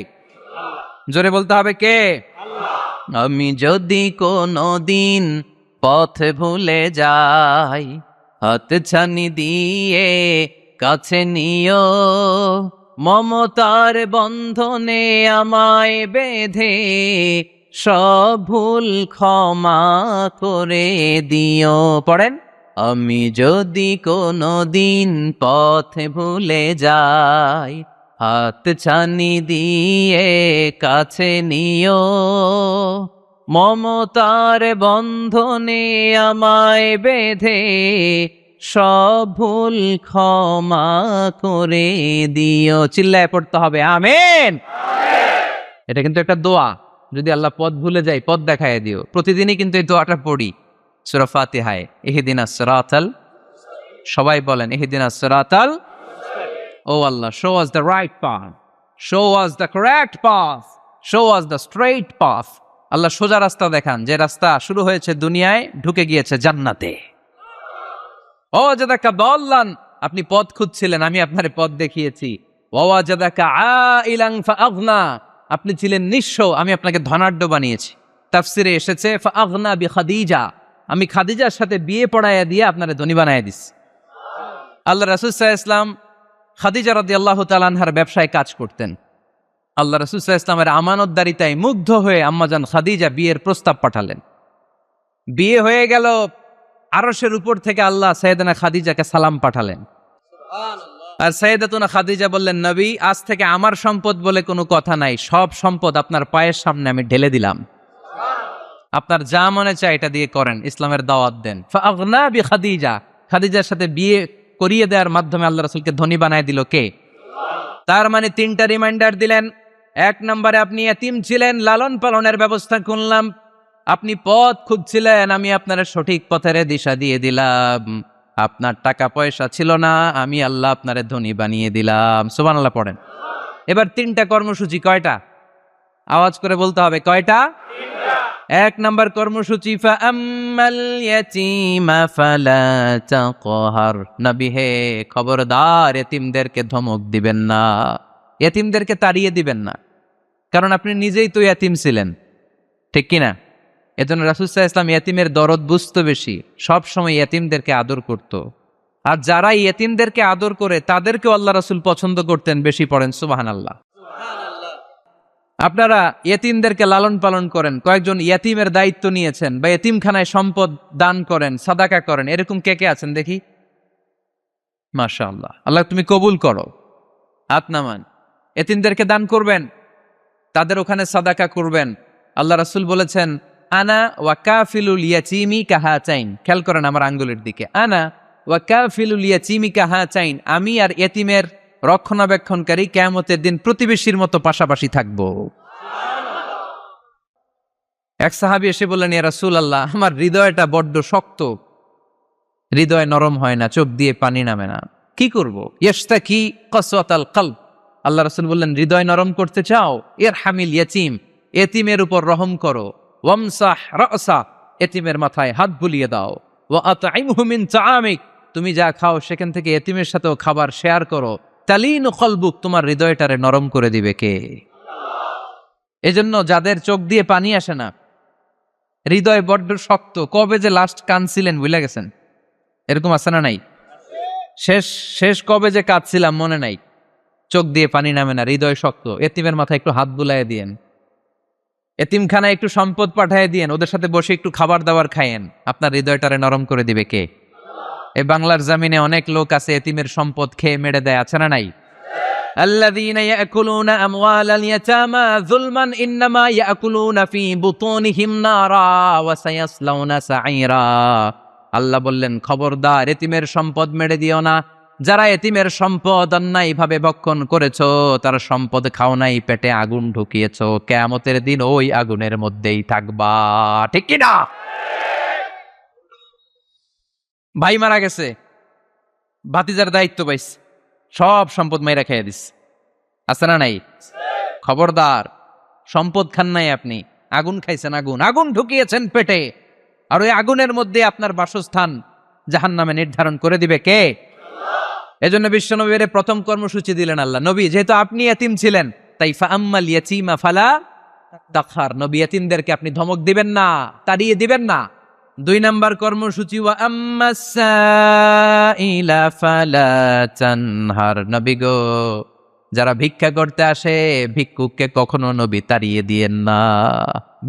জোরে বলতে হবে কে? আমি যদি কোনো দিন পথ ভুলে যাই, হাত ছানি দিয়ে কাছে নিও, মমতার বন্ধনে আমায় বেঁধে সব ভুল ক্ষমা করে দিও। পড়েন, আমি যদি কোনো দিন পথ ভুলে যাই, হাত ছানি দিয়ে কাছে নিও, মমতার বন্ধনে আমায় বেঁধে সব ভুল ক্ষমা করে দিও। চিল্লায় পড়তে হবে আমিন। এটা কিন্তু একটা দোয়া, যদি আল্লাহ পথ ভুলে যাই পথ দেখায় দিও। প্রতিদিনই কিন্তু এই দোয়াটা পড়ি সূরা ফাতিহায়, ইহদিনাস সিরাতাল, সবাই বলেন ইহদিনাস সিরাতাল। ও আল্লাহ, show us the right path, show us the correct path, show us the straight path। আল্লাহ সোজা রাস্তা দেখান, যে রাস্তা শুরু হয়েছে দুনিয়ায়, ঢুকে গিয়েছে জান্নাতে। ও জাদাকা দাল্লান, আপনি পথ খুঁজছিলেন, আমি আপনার পথ দেখিয়েছি। ওয়া জাদাকা আইলান ফাআগনা, আপনি ছিলেন নিঃস্ব, আমি আপনাকে ধনাঢ্য বানিয়েছি। তাফসিরে এসেছে ফাআগনা বিখাদিজা, আমি খাদিজার সাথে বিয়ে পড়াইয়া দিয়ে আপনারে ধনী বানাইয়া দিছি। আল্লাহ রাসূল সাল্লাল্লাহু আলাইহি ওয়াসাল্লাম খাদিজা রাদিয়াল্লাহু তাআলা আনহার ব্যবসায় কাজ করতেন। আল্লাহ রাসূল সাল্লাল্লাহু আলাইহি ওয়াসাল্লামের আমানতদারিতায় মুগ্ধ হয়ে আম্মাজান খাদিজা বিয়ের প্রস্তাব পাঠালেন। বিয়ে হয়ে গেল, আরশের উপর থেকে আল্লাহ সাইয়েদানা খাদিজাকে সালাম পাঠালেন। আর সাইয়েদাতুনা খাদিজা বললেন, নবী, আজ থেকে আমার সম্পদ বলে কোনো কথা নাই, সব সম্পদ আপনার পায়ের সামনে আমি ঢেলে দিলাম। আপনার যা মনে চায় এটা দিয়ে করেন, ইসলামের দাওয়াত দেন। ফাগনা বি খাদিজা, খাদিজার সাথে বিয়ে করিয়ে দেওয়ার মাধ্যমে আল্লাহ রাসূলকে ধনী বানায় দিল কে? তার মানে 3টা রিমাইন্ডার দিলেন। 1 নম্বরে আপনি এতিম ছিলেন, লালন পালনের ব্যবস্থা করলাম। আপনি পথ খুঁজছিলেন, আমি আপনার সঠিক পথের দিশা দিয়ে দিলাম। আপনার টাকা পয়সা ছিল না, আমি আল্লাহ আপনারে ধনী বানিয়ে দিলাম। সুবহানাল্লাহ পড়েন। এবার 3টা কর্মসূচি কয়টা? আওয়াজ করে বলতে হবে, কয়টা? 1 নম্বর কর্মসূচি ফাআম্মাল ইয়াতীমা ফালা তাকহার। নবী হে, খবরদার এতিমদেরকে ধমক দিবেন না, এতিমদেরকে তাড়িয়ে দিবেন না, কারণ আপনি নিজেই তো এতিম ছিলেন, ঠিক কিনা? এজন্য রাসূল সাল্লাল্লাহু আলাইহি ওয়াসাল্লাম এতিমের দরদ বুঝতো বেশি, সব সময় এতিমদেরকে আদর করত। আর যারা এতিমদেরকে আদর করে তাদেরকেও আল্লাহ রাসূল পছন্দ করতেন বেশি। পড়েন সুবহানাল্লাহ। আপনারা ইয়েতিমদেরকে লালন পালন করেন, কয়েকজন ইয়েতিমের দায়িত্ব নিয়েছেন, বা ইয়েতিমখানায় সম্পদ দান করেন, সাদাকা করেন, এরকম কে কে আছেন দেখি? মাশাআল্লাহ, আল্লাহ তুমি কবুল করো। হাত নামান। ইয়েতিমদেরকে দান করবেন, তাদের ওখানে সাদাকা করবেন। আল্লাহ রাসূল বলেছেন, আনা ওয়া কাফিলুল ইয়াতীমি কাহাতাইন। খেয়াল করেন আমার আঙ্গুলের দিকে, আনা ওয়া কাফিলুল ইয়াতীমি কাহাতাইন। আমি আর ইয়েতিমের রক্ষণাবেক্ষণকারী কিয়ামতের দিন প্রতিবেশীর মতো পাশাপাশি থাকবো। এক সাহাবী এসে বললেন, ইয়া রাসূলুল্লাহ, আমার হৃদয়টা বড্ড শক্ত, হৃদয় নরম হয় না, চোখ দিয়ে পানি নামে না, কি করব? ইয়াশতাকি কসওয়াতাল কলব। আল্লাহ রাসূল বললেন, হৃদয় নরম করতে চাও? ইরহামিল ইয়াতীম, এতিমের উপর রহম করো। ওয়ামসাহ রাসা, এতিমের মাথায় হাত বুলিয়ে দাও। ওয়া আতইমহু মিন তাআমিক, তুমি যা খাও সেখান থেকে এতিমের সাথেও খাবার শেয়ার করো। তালিনু কলবুক, তোমার হৃদয়টারে নরম করে দিবে কে? এজন্য যাদের চোখ দিয়ে পানি আসে না, হৃদয় বড্ড শক্ত, কবে যে লাস্ট কাঁদছিলেন ভুলে গেছেন? এরকম আছে না নাই? শেষ কবে যে কাঁদছিলাম মনে নাই, চোখ দিয়ে পানি নামে না, হৃদয় শক্ত। এতিমের মাথায় একটু হাত বুলাইয়ে দিয়েন, এতিমখানায় একটু সম্পদ পাঠিয়ে দিয়েন, ওদের সাথে বসে একটু খাবার দাবার খাইয়েন, আপনার হৃদয়টারে নরম করে দিবে কে? এই বাংলার জমিনে অনেক লোক আছে এতিমের সম্পদ খেয়ে মেরে দেয়, আছে না নাই? আল্লাযীনা ইয়াকুলুনা আমওয়ালাল ইয়াতামা যুলমান ইন্নামা ইয়াকুলুনা ফি বুতুনিহিম নারা ওয়া সায়াসলাউনা সাঈরা। আল্লাহ বললেন, খবরদার এতিমের সম্পদ মেরে দিও না। যারা এতিমের সম্পদ অন্যায়ভাবে ভক্ষণ করেছো, তার সম্পদ খাও নাই, পেটে আগুন ঢুকিয়েছো, কিয়ামতের দিন ওই আগুনের মধ্যেই থাকবা, ঠিক কি না? ভাই মারা গেছে, ভাতিজার দায়িত্ব পাইছে, সব সম্পদ মাইরা খেয়ে দিস, আছে না নাই? খবরদার, সম্পদ খান নাই আপনি, আগুন খাইছেন, আগুন ঢুকিয়েছেন পেটে, আর ওই আগুনের মধ্যে আপনার বাসস্থান জাহান্নামে নির্ধারণ করে দিবে কে? এজন্য বিশ্বনবীর প্রথম কর্মসূচি দিলেন আল্লাহ। নবী, যেহেতু আপনি এতিম ছিলেন, তাই ফাআম্মাল ইয়াতীমা ফালা তাকহার, নবী এতিমদেরকে আপনি ধমক দিবেন না, তাড়িয়ে দিবেন না। 2 নাম্বার কর্মসূচি ওয়া আম্মাস সাইলা ফালা তানহার। নবী গো, যারা ভিক্ষা করতে আসে, ভিক্ষুককে কখনো নবী তাড়িয়ে দিয়েন না,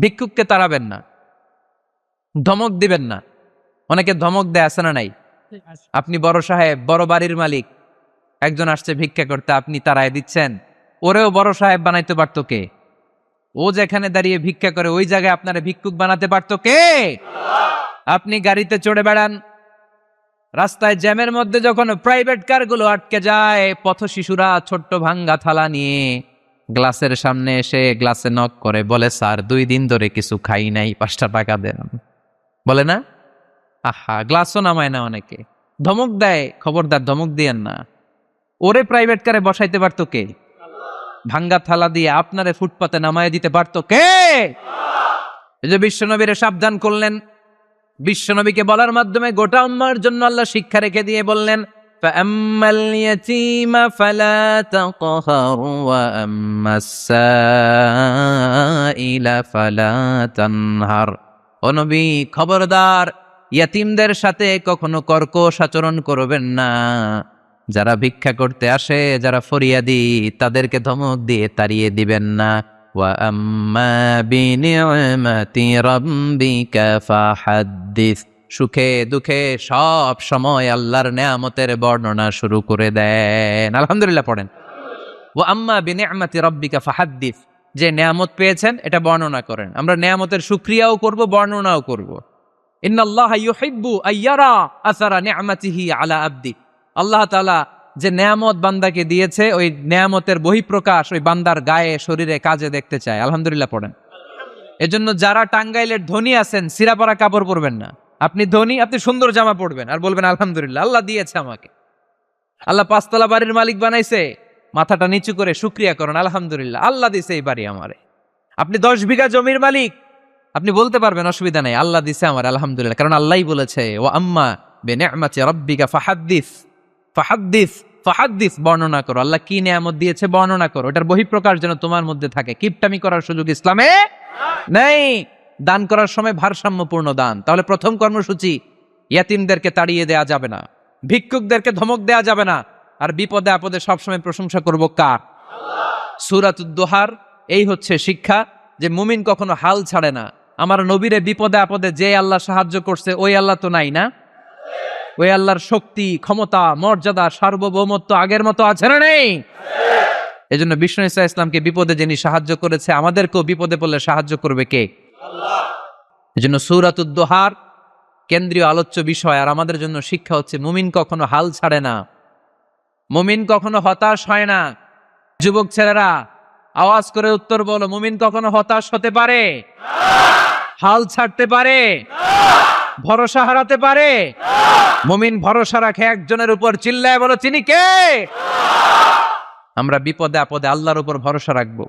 ভিক্ষুককে তাড়াবেন না, ধমক দিবেন না। অনেকে ধমক দেয়, আছে না নাই? আপনি বড় সাহেব, বড় বাড়ির মালিক, একজন আসছে ভিক্ষা করতে, আপনি তাড়ায় দিচ্ছেন, ওরেও বড় সাহেব বানাইতে পারতো কে? ও যেখানে দাঁড়িয়ে ভিক্ষা করে ওই জায়গায় আপনারা ভিক্ষুক বানাতে পারতো কে? আপনি গাড়িতে চড়ে বেড়ান, রাস্তায় জ্যামের মধ্যে যখন প্রাইভেট কারগুলো আটকে যায়, পথ শিশুরা ছোট্ট ভাঙ্গা থালা নিয়ে গ্লাসের সামনে এসে গ্লাসে নক করে, বলে, স্যার 2 দিন ধরে কিছু খাই নাই, 5টা টাকা দেন, বলে না? আহা, গ্লাসও নামায় না অনেকে, ধমক দেয়। খবরদার, ধমক দিয়েন না। ওরে প্রাইভেট কারে বসাইতে পারতো কে? ভাঙ্গা থালা দিয়ে আপনারে ফুটপাতে নামায় দিতে পারতো কে? এই যে বিশ্বনবীরে সাবধান করলেন, বিশ্বনবীকে বলার মাধ্যমে গোটা উম্মার জন্য আল্লাহ শিক্ষা রেখে দিয়ে বললেন, ফাআম্মাল ইয়াতীমা ফালা তাকহার ওয়া আম্মাস সাইলা ফালা তানহার। ও নবী, খবরদার ইয়াতিমদের সাথে কখনো কর্কশ আচরণ করবেন না। যারা ভিক্ষা করতে আসে, যারা ফরিয়াদি, তাদেরকে ধমক দিয়ে তাড়িয়ে দিবেন না। ওয়া আম্মা বিনি'মাতি রাব্বিকা ফাহাদ্দিস। সুখে দুঃখে সব সময় আল্লাহর নেয়ামতের বর্ণনা শুরু করে দেন। আলহামদুলিল্লাহ পড়েন। ওয়া আম্মা বিনি'মাতি রাব্বিকা ফাহাদ্দিস। যে নেয়ামত পেয়েছেন এটা বর্ণনা করেন। আমরা নেয়ামতের শুকরিয়াও করব, বর্ণনাও করব। ইন্নাল্লাহা ইউহিব্বু আইয়ারা আসারা নি'মাতিহি আলা আবদি। আল্লাহ তাআলা যে নেয়ামত বান্দাকে দিয়েছে, ওই নেয়ামতের বহিঃপ্রকাশ ওই বান্দার গায়ে, শরীরে, কাজে দেখতে চায়। আলহামদুলিল্লাহ পড়েন। এজন্য যারা টাঙ্গাইলের ধনী আছেন, সিরাপাড়া কাপড় পরবেন না। আপনি ধনী, আপনি সুন্দর জামা পরবেন আর বলবেন আলহামদুলিল্লাহ, আল্লাহ দিয়েছে আমাকে। আল্লাহ 5 তলা বাড়ির মালিক বানাইছে, মাথাটা নিচু করে শুকরিয়া করেন, আলহামদুলিল্লাহ, আল্লাহ দিছে এই বাড়ি আমারে। আপনি 10 বিঘা জমির মালিক, আপনি বলতে পারবেন অসুবিধা নাই, আল্লাহ দিছে আমার, আলহামদুলিল্লাহ, কারণ আল্লাহই বলেছে ওয়া আম্মা বিনি'মাতি রাব্বিকা ফাহাদ্দিস ফাহাদ্দিস ফাহাদ্দিস, বর্ণনা করো। আল্লাহ কি নিয়ামত দিয়েছে বর্ণনা করো, এটার বহিঃপ্রকাশ যেন তোমার মধ্যে থাকে। কিপটামি করার সুযোগ ইসলামে নেই। দান করার সময় ভারসাম্যপূর্ণ দান। তাহলে প্রথম কর্মসূচি, ইয়াতিমদেরকে তাড়িয়ে দেয়া যাবে না, ভিক্ষুকদেরকে ধমক দেয়া যাবে না, আর বিপদে আপদে সবসময় প্রশংসা করব কার? সূরাতুদ দুহার এই হচ্ছে শিক্ষা, যে মুমিন কখনো হাল ছাড়ে না। আমার নবীরে বিপদে আপদে যে আল্লাহ সাহায্য করছে, ওই আল্লাহ তো নাই না? ওই আল্লাহর শক্তি, ক্ষমতা, মর্যাদা, সার্বভৌমত্ব আগের মতো আছে না নেই? এজন্য বিষ্ণু ঈসা ইসলামকে বিপদে যিনি সাহায্য করেছে, আমাদেরকেও বিপদে পড়লে সাহায্য করবে কে? আল্লাহ। এজন্য সূরাতুদ দুহার কেন্দ্রীয় আলোচ্য বিষয়। আর আমাদের জন্য শিক্ষা হচ্ছে, মুমিন কখনো হাল ছাড়ে না, মুমিন কখনো হতাশ হয় না। যুবক ছেলেরা আওয়াজ করে উত্তর বলো, মুমিন কখনো হতাশ হতে পারে? হাল ছাড়তে পারে? ভরসা হারাতে পারে? মুমিন ভরসা রাখে একজনের উপর, চিল্লায় বলো তিনি কে? আমরা বিপদে আপদে আল্লাহর উপর ভরসা রাখবো।